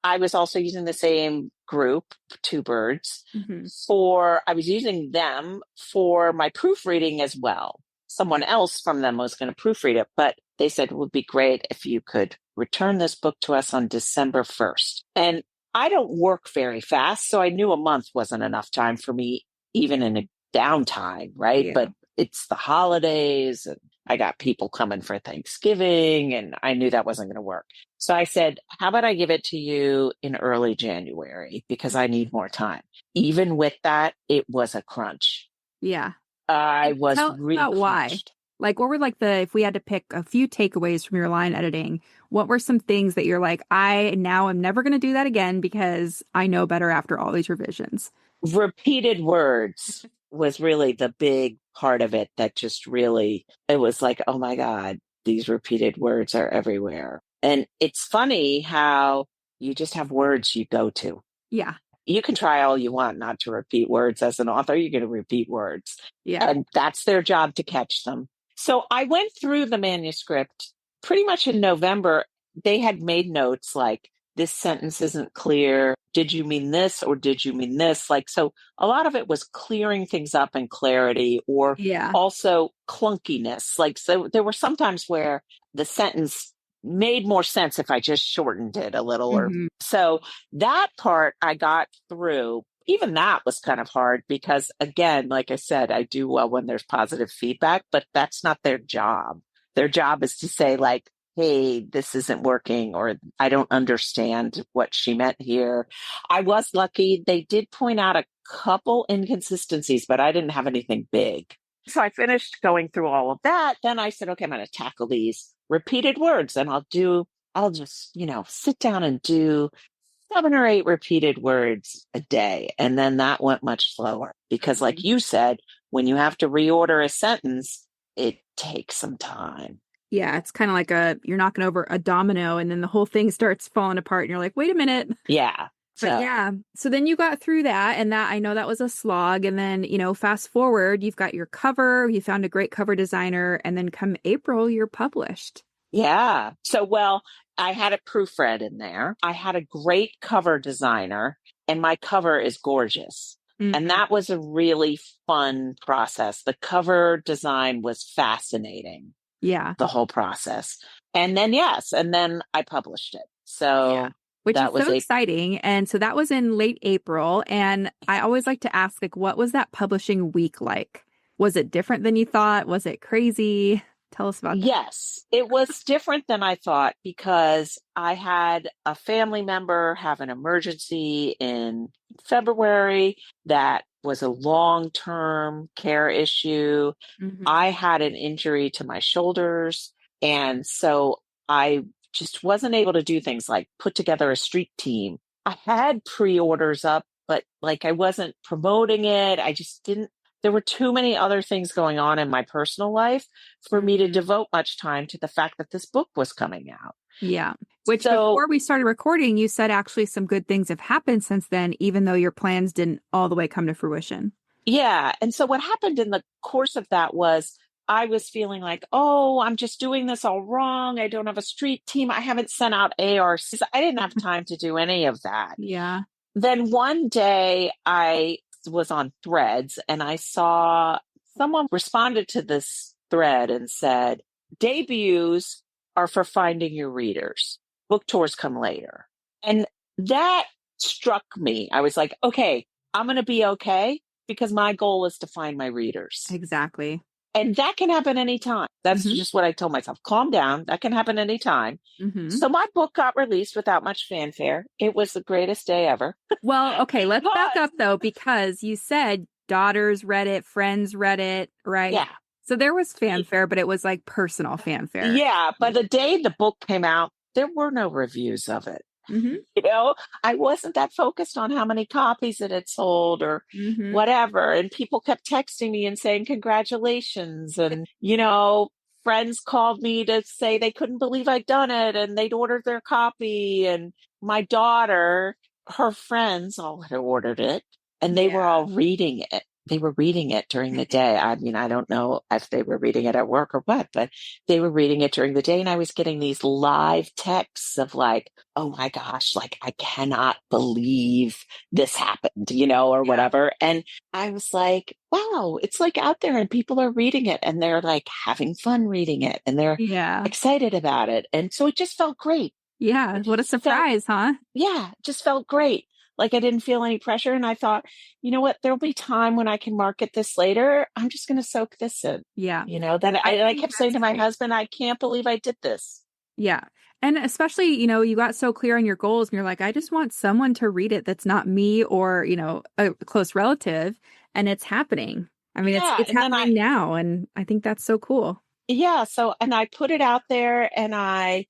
[SPEAKER 2] I was also using the same group, Two Birds, I was using them for my proofreading as well. Someone else from them was going to proofread it, but they said it would be great if you could return this book to us on December 1st. And I don't work very fast, so I knew a month wasn't enough time for me, even in a downtime, right?
[SPEAKER 1] Yeah.
[SPEAKER 2] But it's the holidays and I got people coming for Thanksgiving and I knew that wasn't going to work. So I said, how about I give it to you in early January because I need more time. Even with that, it was a crunch.
[SPEAKER 1] Yeah.
[SPEAKER 2] I was really
[SPEAKER 1] about why. Like, what were if we had to pick a few takeaways from your line editing, what were some things that you're like, I now am never going to do that again because I know better after all these revisions?
[SPEAKER 2] Repeated words was really the big part of it that just really, it was like, oh my God, these repeated words are everywhere. And it's funny how You just have words you go to.
[SPEAKER 1] Yeah.
[SPEAKER 2] You can try all you want not to repeat words as an author. You're going to repeat words.
[SPEAKER 1] Yeah.
[SPEAKER 2] And that's their job to catch them. So I went through the manuscript pretty much in November. They had made notes like, this sentence isn't clear. Did you mean this or did you mean this? Like, so a lot of it was clearing things up and clarity, or
[SPEAKER 1] Yeah.
[SPEAKER 2] also clunkiness. Like, so there were some times where the sentence made more sense if I just shortened it a little. Or
[SPEAKER 1] Mhm.
[SPEAKER 2] so that part I got through. Even that was kind of hard because, again, like I said, I do well when there's positive feedback, but that's not their job. Their job is to say, like, hey, this isn't working, or I don't understand what she meant here. I was lucky. They did point out a couple inconsistencies, but I didn't have anything big. So I finished going through all of that. Then I said, okay, I'm going to tackle these repeated words, and I'll just, sit down and do 7 or 8 repeated words a day. And then that went much slower because, like you said, when you have to reorder a sentence, it takes some time.
[SPEAKER 1] Yeah, it's kind of like you're knocking over a domino and then the whole thing starts falling apart and you're like, wait a minute.
[SPEAKER 2] Yeah.
[SPEAKER 1] But yeah, so then you got through that, and that, I know that was a slog. And then, fast forward, you've got your cover, you found a great cover designer, and then come April, you're published.
[SPEAKER 2] Yeah. So, well, I had a proofread in there. I had a great cover designer, and my cover is gorgeous. And that was a really fun process. The cover design was fascinating.
[SPEAKER 1] Yeah.
[SPEAKER 2] The whole process. And then, yes, and then I published it. So
[SPEAKER 1] yeah. Which
[SPEAKER 2] that
[SPEAKER 1] is
[SPEAKER 2] was
[SPEAKER 1] so exciting. And so that was in late April. And I always like to ask, like, what was that publishing week like? Was it different than you thought? Was it crazy? Tell us about that.
[SPEAKER 2] Yes, it was different than I thought because I had a family member have an emergency in February that was a long-term care issue. I had an injury to my shoulders. And so I just wasn't able to do things like put together a street team. I had pre-orders up, but like I wasn't promoting it. I just didn't. There were too many other things going on in my personal life for me to devote much time to the fact that this book was coming out.
[SPEAKER 1] Yeah. Which,
[SPEAKER 2] So,
[SPEAKER 1] before we started recording, you said actually some good things have happened since then, even though your plans didn't all the way come to fruition.
[SPEAKER 2] yeah. And so what happened in the course of that was I was feeling like, oh, I'm just doing this all wrong. I don't have a street team. I haven't sent out ARCs. I didn't have time to do any of that.
[SPEAKER 1] Yeah.
[SPEAKER 2] Then one day I was on Threads and I saw someone responded to this thread and said, debuts are for finding your readers. Book tours come later. And that struck me. I was like, okay, I'm going to be okay because my goal is to find my readers.
[SPEAKER 1] Exactly.
[SPEAKER 2] And that can happen anytime. That's just what I told myself. Calm down. That can happen anytime. So my book got released without much fanfare. It was the greatest day ever.
[SPEAKER 1] Well, okay, let's back up though, because you said daughters read it, friends read it, right?
[SPEAKER 2] Yeah.
[SPEAKER 1] So there was fanfare, but it was like personal fanfare.
[SPEAKER 2] Yeah. By the day the book came out, there were no reviews of it. I wasn't that focused on how many copies it had sold or whatever. And people kept texting me and saying, congratulations. And, friends called me to say they couldn't believe I'd done it and they'd ordered their copy. And my daughter, her friends all had ordered it and they were all reading it. They were reading it during the day. I mean, I don't know if they were reading it at work or what, but they were reading it during the day. And I was getting these live texts of like, oh my gosh, like I cannot believe this happened, or whatever. And I was like, wow, it's like out there and people are reading it and they're like having fun reading it and they're excited about it. And so it just felt great.
[SPEAKER 1] Yeah. What a surprise, huh?
[SPEAKER 2] Yeah. It just felt great. Like I didn't feel any pressure. And I thought, you know what, there'll be time when I can market this later. I'm just going to soak this in.
[SPEAKER 1] Yeah.
[SPEAKER 2] I kept saying to my husband, I can't believe I did this.
[SPEAKER 1] Yeah. And especially, you got so clear on your goals and you're like, I just want someone to read it that's not me or, a close relative. And it's happening. I mean, it's happening now. And I think that's so cool.
[SPEAKER 2] Yeah. So, and I put it out there and I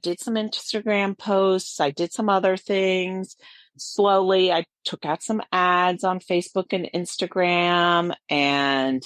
[SPEAKER 2] did some Instagram posts. I did some other things. Slowly, I took out some ads on Facebook and Instagram and,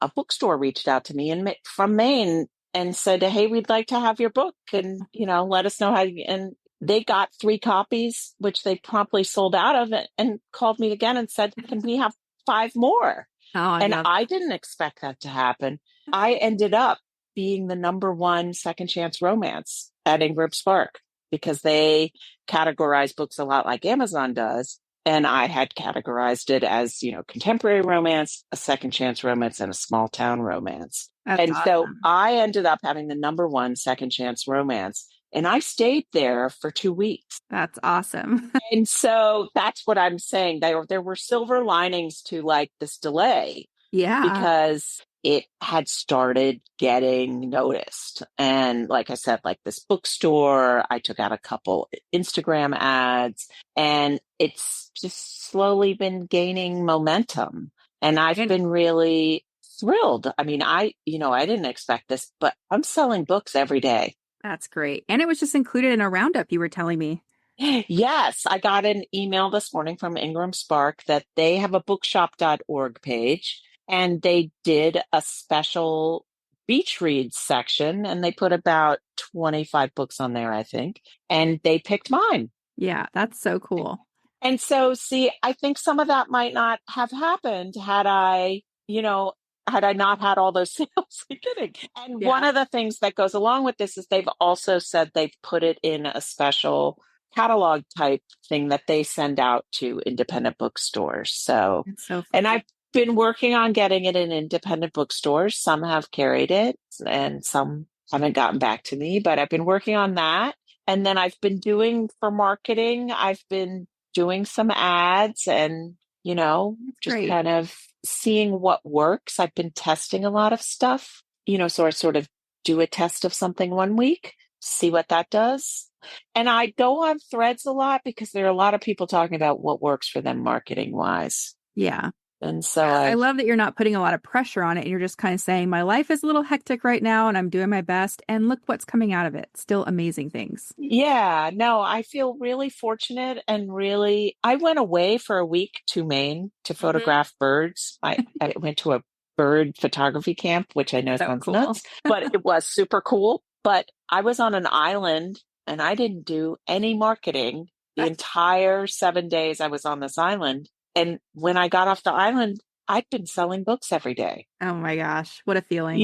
[SPEAKER 2] a bookstore reached out to me from Maine and said, hey, we'd like to have your book and, let us know how and they got 3 copies, which they promptly sold out of it, and called me again and said, can we have 5 more?
[SPEAKER 1] Oh, I
[SPEAKER 2] And
[SPEAKER 1] love
[SPEAKER 2] I didn't expect that to happen. I ended up being the #1 second chance romance at Ingram Spark because they categorize books a lot like Amazon does. And I had categorized it as, contemporary romance, a second chance romance, and a small town romance.
[SPEAKER 1] That's
[SPEAKER 2] And so
[SPEAKER 1] awesome.
[SPEAKER 2] I ended up having the #1 second chance romance. And I stayed there for 2 weeks.
[SPEAKER 1] That's awesome.
[SPEAKER 2] And so that's what I'm saying. There were silver linings to like this delay
[SPEAKER 1] Yeah,
[SPEAKER 2] because it had started getting noticed. And like I said, like this bookstore, I took out a couple Instagram ads, and it's just slowly been gaining momentum. And I've
[SPEAKER 1] and
[SPEAKER 2] been really thrilled. I mean, I didn't expect this, but I'm selling books every day.
[SPEAKER 1] that's great. And it was just included in a roundup you were telling me.
[SPEAKER 2] Yes, I got an email this morning from Ingram Spark that they have a bookshop.org page, and they did a special beach reads section, and they put about 25 books on there, I think, and they picked mine.
[SPEAKER 1] Yeah, that's so cool.
[SPEAKER 2] And so, see, I think some of that might not have happened had I not had all those sales beginning. And one
[SPEAKER 1] Yeah,
[SPEAKER 2] of the things that goes along with this is they've also said they've put it in a special catalog type thing that they send out to independent bookstores. So,
[SPEAKER 1] it's so
[SPEAKER 2] and
[SPEAKER 1] fun.
[SPEAKER 2] I've been working on getting it in independent bookstores. Some have carried it and some haven't gotten back to me, but I've been working on that. And then I've been doing for marketing, I've been doing some ads and,
[SPEAKER 1] It's
[SPEAKER 2] just
[SPEAKER 1] great.
[SPEAKER 2] kind of seeing what works. I've been testing a lot of stuff, so I sort of do a test of something one week, see what that does. And I go on Threads a lot because there are a lot of people talking about what works for them marketing wise.
[SPEAKER 1] Yeah.
[SPEAKER 2] And so
[SPEAKER 1] I
[SPEAKER 2] I've,
[SPEAKER 1] love that you're not putting a lot of pressure on it and you're just kind of saying, my life is a little hectic right now and I'm doing my best. And look what's coming out of it. Still amazing things.
[SPEAKER 2] yeah, no, I feel really fortunate and really, I went away for a week to Maine to
[SPEAKER 1] Mhm.
[SPEAKER 2] photograph birds. I went to a bird photography camp, which I know
[SPEAKER 1] So
[SPEAKER 2] sounds
[SPEAKER 1] cool.
[SPEAKER 2] nuts, but it was super cool. But I was on an island and I didn't do any marketing the
[SPEAKER 1] That's,
[SPEAKER 2] entire 7 days I was on this island. And when I got off the island, I'd been selling books every day.
[SPEAKER 1] oh my gosh, what a feeling.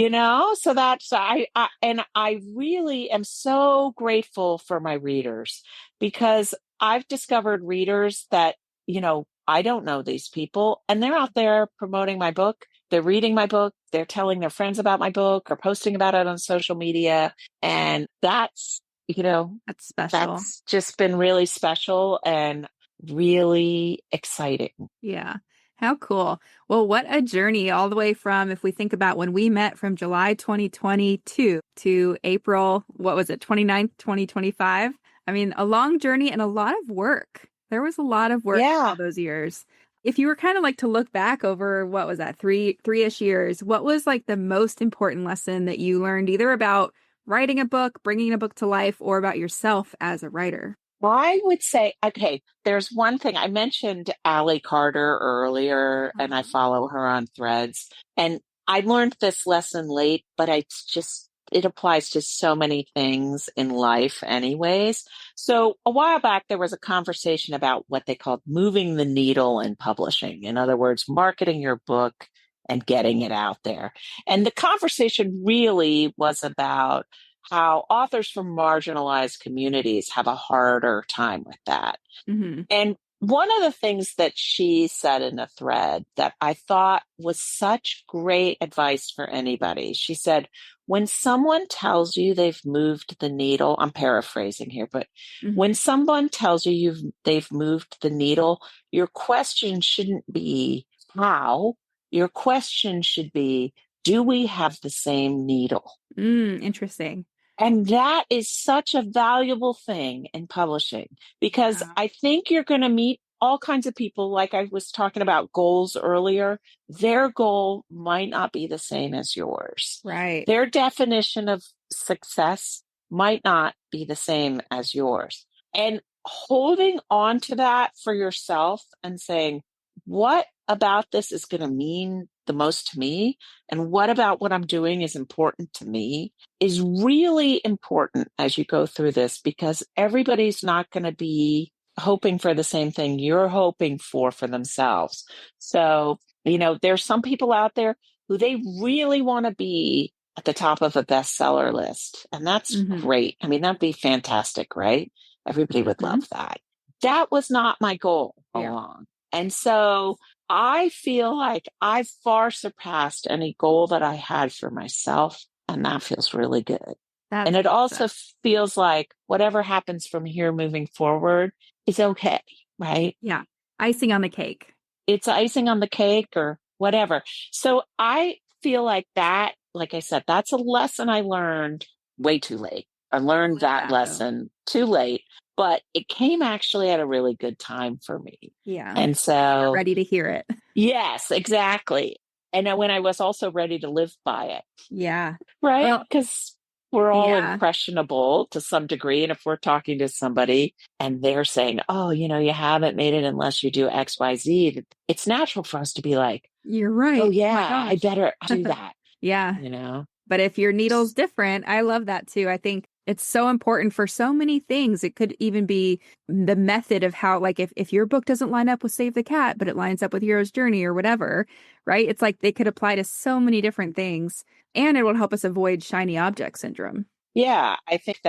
[SPEAKER 2] So that's and I really am so grateful for my readers because I've discovered readers that, I don't know these people, and they're out there promoting my book. They're reading my book, they're telling their friends about my book or posting about it on social media. And
[SPEAKER 1] That's special.
[SPEAKER 2] that's just been really special and really exciting.
[SPEAKER 1] Yeah. How cool. Well, what a journey all the way from, if we think about when we met from July 2022 to April, what was it, 29th, 2025? I mean, a long journey and a lot of work. There was a lot of work all
[SPEAKER 2] Yeah.
[SPEAKER 1] those years. If you were kind of like to look back over what was that, three-ish years, what was like the most important lesson that you learned either about writing a book, bringing a book to life, or about yourself as a writer?
[SPEAKER 2] I would say, okay, there's one thing I mentioned Allie Carter earlier, and I
[SPEAKER 1] Uh-huh.
[SPEAKER 2] follow her on Threads. And I learned this lesson late, but it applies to so many things in life, anyways. So a while back, there was a conversation about what they called moving the needle in publishing. In other words, marketing your book and getting it out there. And the conversation really was about how authors from marginalized communities have a harder time with that.
[SPEAKER 1] Hmm.
[SPEAKER 2] And one of the things that she said in a thread that I thought was such great advice for anybody, she said, when someone tells you they've moved the needle, I'm paraphrasing here, but
[SPEAKER 1] Hmm.
[SPEAKER 2] when someone tells you they've moved the needle, your question shouldn't be how. Your question should be, do we have the same needle?
[SPEAKER 1] Interesting.
[SPEAKER 2] And that is such a valuable thing in publishing because
[SPEAKER 1] Yeah.
[SPEAKER 2] I think you're going to meet all kinds of people. Like I was talking about goals earlier, their goal might not be the same as yours.
[SPEAKER 1] Right.
[SPEAKER 2] Their definition of success might not be the same as yours. And holding on to that for yourself and saying, what about this is going to mean the most to me, and what about what I'm doing is important to me, is really important as you go through this, because everybody's not going to be hoping for the same thing you're hoping for themselves. So, there's some people out there who they really want to be at the top of a bestseller list. And that's
[SPEAKER 1] Mm-hmm.
[SPEAKER 2] great. I mean, that'd be fantastic, right? Everybody would
[SPEAKER 1] Mm-hmm.
[SPEAKER 2] love that. That was not my goal
[SPEAKER 1] Yeah.
[SPEAKER 2] along. And so I feel like I've far surpassed any goal that I had for myself. And that feels really good. And
[SPEAKER 1] That's
[SPEAKER 2] it
[SPEAKER 1] awesome.
[SPEAKER 2] also feels like whatever happens from here moving forward is okay, right?
[SPEAKER 1] Yeah. Icing on the cake.
[SPEAKER 2] It's icing on the cake or whatever. So I feel like that, like I said, that's a lesson I learned way too late. I
[SPEAKER 1] I
[SPEAKER 2] learned
[SPEAKER 1] like
[SPEAKER 2] that
[SPEAKER 1] that though.
[SPEAKER 2] lesson too late, but it came actually at a really good time for me.
[SPEAKER 1] Yeah.
[SPEAKER 2] And
[SPEAKER 1] You're
[SPEAKER 2] so,
[SPEAKER 1] ready to hear it.
[SPEAKER 2] yes, exactly. And then when I was also ready to live by it,
[SPEAKER 1] Yeah.
[SPEAKER 2] right?
[SPEAKER 1] Well,
[SPEAKER 2] Because we're all
[SPEAKER 1] yeah.
[SPEAKER 2] impressionable to some degree. And if we're talking to somebody and they're saying, oh, you haven't made it unless you do X, Y, Z, it's natural for us to be like,
[SPEAKER 1] You're
[SPEAKER 2] oh,
[SPEAKER 1] right. Oh my
[SPEAKER 2] yeah, I
[SPEAKER 1] gosh.
[SPEAKER 2] better do that,
[SPEAKER 1] Yeah.
[SPEAKER 2] you know?
[SPEAKER 1] But if your needle's different, I love that too. I think it's so important for so many things. It could even be the method of how, like, if your book doesn't line up with Save the Cat, but it lines up with Hero's Journey or whatever, right? It's like they could apply to so many different things, and it will help us avoid shiny object syndrome.
[SPEAKER 2] Yeah, I think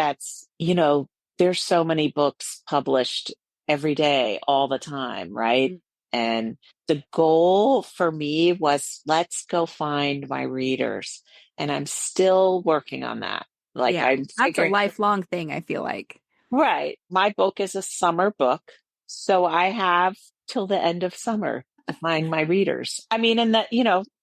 [SPEAKER 2] there's so many books published every day, all the time, right?
[SPEAKER 1] Mm.
[SPEAKER 2] And the goal for me was let's go find my readers. And I'm still working on that. Like
[SPEAKER 1] Yeah.
[SPEAKER 2] I'm
[SPEAKER 1] That's a
[SPEAKER 2] figuring,
[SPEAKER 1] lifelong thing, I feel like.
[SPEAKER 2] right, my book is a summer book. So I have till the end of summer to find my readers. I mean, and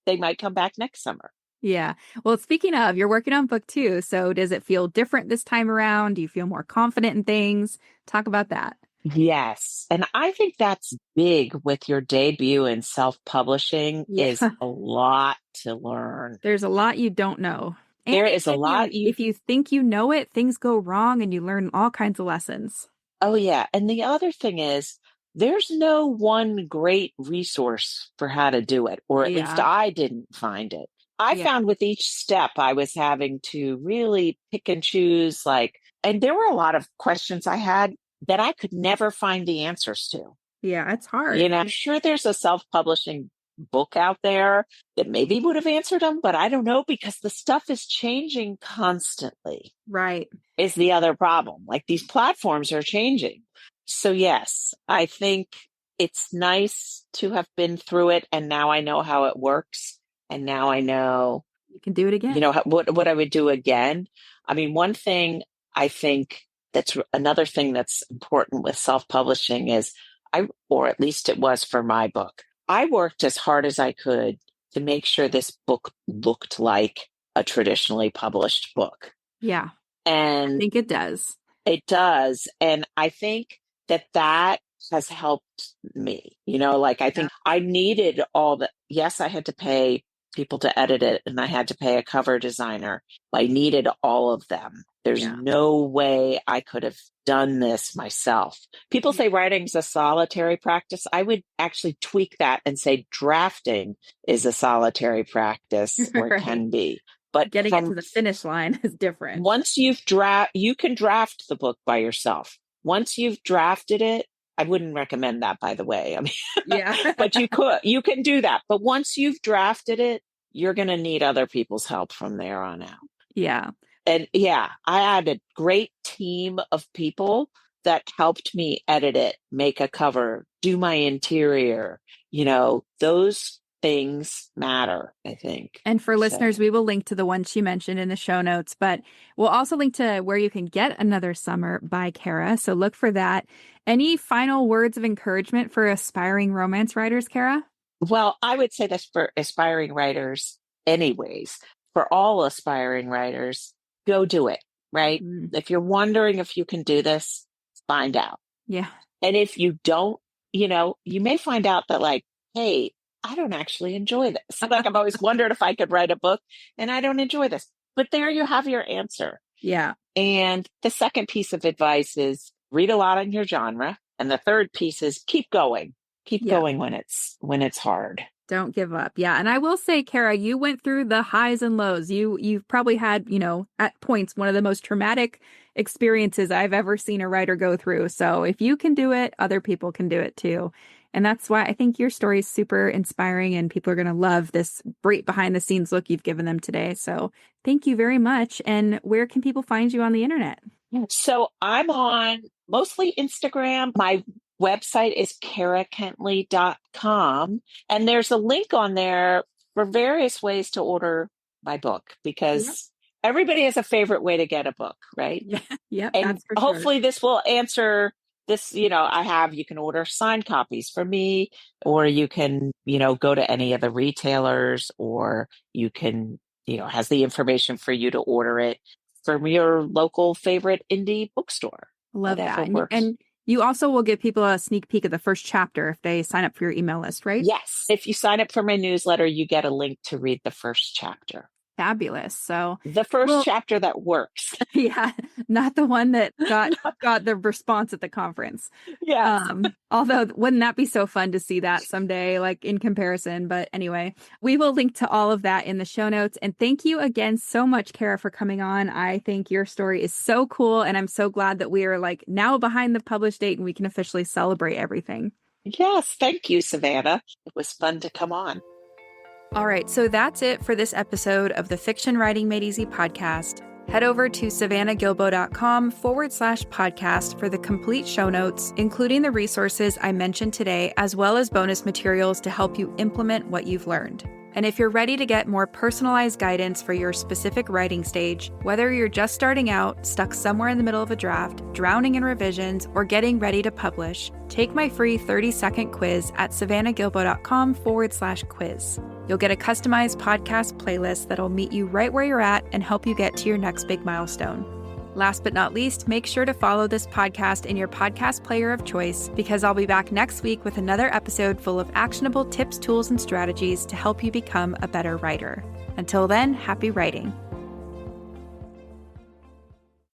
[SPEAKER 2] they might come back next summer.
[SPEAKER 1] Yeah. Well, speaking of, you're working on book two. So does it feel different this time around? Do you feel more confident in things? Talk about that.
[SPEAKER 2] Yes. And I think that's big with your debut in self-publishing
[SPEAKER 1] Yeah.
[SPEAKER 2] is a lot to learn.
[SPEAKER 1] There's a lot you don't know. And
[SPEAKER 2] There is a
[SPEAKER 1] even
[SPEAKER 2] lot
[SPEAKER 1] if you think you know it, things go wrong and you learn all kinds of lessons.
[SPEAKER 2] oh yeah. And the other thing is there's no one great resource for how to do it, or at least
[SPEAKER 1] Yeah.
[SPEAKER 2] I didn't find it. I
[SPEAKER 1] Yeah.
[SPEAKER 2] found with each step I was having to really pick and choose and there were a lot of questions I had that I could never find the answers to.
[SPEAKER 1] Yeah, it's hard.
[SPEAKER 2] I'm sure there's a self-publishing book out there that maybe would have answered them, but I don't know because the stuff is changing constantly,
[SPEAKER 1] Right.
[SPEAKER 2] is the other problem. Like these platforms are changing. So yes, I think it's nice to have been through it and now I know how it works. And now I know,
[SPEAKER 1] You can do it again.
[SPEAKER 2] what I would do again. I mean, one thing I think that's another thing that's important with self-publishing is or at least it was for my book. I worked as hard as I could to make sure this book looked like a traditionally published book.
[SPEAKER 1] Yeah, I
[SPEAKER 2] And
[SPEAKER 1] think it does.
[SPEAKER 2] it does. And I think that has helped me. I
[SPEAKER 1] Yeah.
[SPEAKER 2] think I needed yes, I had to pay people to edit it and I had to pay a cover designer. I needed all of them. There's
[SPEAKER 1] Yeah.
[SPEAKER 2] no way I could have done this myself. People
[SPEAKER 1] Yeah.
[SPEAKER 2] say writing's a solitary practice. I would actually tweak that and say drafting is a solitary practice, or it
[SPEAKER 1] Right.
[SPEAKER 2] can be. But
[SPEAKER 1] Getting it to
[SPEAKER 2] from
[SPEAKER 1] the finish line is different.
[SPEAKER 2] once you can draft the book by yourself. Once you've drafted it, I wouldn't recommend that, by the way. I mean,
[SPEAKER 1] Yeah.
[SPEAKER 2] but you can do that. But once you've drafted it, you're going to need other people's help from there on out.
[SPEAKER 1] Yeah.
[SPEAKER 2] And yeah, I had a great team of people that helped me edit it, make a cover, do my interior. Those things matter, I think.
[SPEAKER 1] And for
[SPEAKER 2] So.
[SPEAKER 1] listeners, we will link to the one she mentioned in the show notes, but we'll also link to where you can get Another Summer by Kara. So look for that. Any final words of encouragement for aspiring romance writers, Kara?
[SPEAKER 2] Well, I would say this for aspiring writers, anyways. For all aspiring writers, go do it, right?
[SPEAKER 1] Mm,
[SPEAKER 2] If you're wondering if you can do this, find out.
[SPEAKER 1] yeah.
[SPEAKER 2] And if you don't, you may find out that, like, hey, I don't actually enjoy this. Like, I've always wondered if I could write a book and I don't enjoy this. But there you have your answer.
[SPEAKER 1] Yeah.
[SPEAKER 2] And the second piece of advice is read a lot in your genre. And the third piece is keep going. Keep
[SPEAKER 1] Yeah.
[SPEAKER 2] going when it's hard.
[SPEAKER 1] Don't give up. Yeah. And I will say, Kara, you went through the highs and lows. You've probably had, at points, one of the most traumatic experiences I've ever seen a writer go through. So if you can do it, other people can do it too. And that's why I think your story is super inspiring and people are going to love this great behind the scenes look you've given them today. So thank you very much. And where can people find you on the internet?
[SPEAKER 2] So I'm on mostly Instagram. My website is karakentley.com. And there's a link on there for various ways to order my book because everybody has a favorite way to get a book, right?
[SPEAKER 1] Yeah. Yep.
[SPEAKER 2] And
[SPEAKER 1] That's for sure.
[SPEAKER 2] hopefully this will answer this. You can order signed copies from me, or you can, go to any of the retailers, or you can, has the information for you to order it from your local favorite indie bookstore.
[SPEAKER 1] Love that.
[SPEAKER 2] Whatever works.
[SPEAKER 1] And you also will give people a sneak peek of the first chapter if they sign up for your email list, right?
[SPEAKER 2] Yes. If you sign up for my newsletter, you get a link to read the first chapter.
[SPEAKER 1] Fabulous. So
[SPEAKER 2] the first chapter that works.
[SPEAKER 1] Yeah, not the one that got the response at the conference.
[SPEAKER 2] Yes.
[SPEAKER 1] Although wouldn't that be so fun to see that someday, like in comparison? But anyway, we will link to all of that in the show notes. And thank you again so much, Kara, for coming on. I think your story is so cool. And I'm so glad that we are like now behind the published date and we can officially celebrate everything.
[SPEAKER 2] Yes. Thank you, Savannah. It was fun to come on.
[SPEAKER 1] All right, so that's it for this episode of the Fiction Writing Made Easy podcast. Head over to savannahgilbo.com/podcast for the complete show notes, including the resources I mentioned today, as well as bonus materials to help you implement what you've learned. And if you're ready to get more personalized guidance for your specific writing stage, whether you're just starting out, stuck somewhere in the middle of a draft, drowning in revisions, or getting ready to publish, take my free 30-second quiz at savannahgilbo.com/quiz. You'll get a customized podcast playlist that'll meet you right where you're at and help you get to your next big milestone. Last but not least, make sure to follow this podcast in your podcast player of choice because I'll be back next week with another episode full of actionable tips, tools, and strategies to help you become a better writer. Until then, happy writing.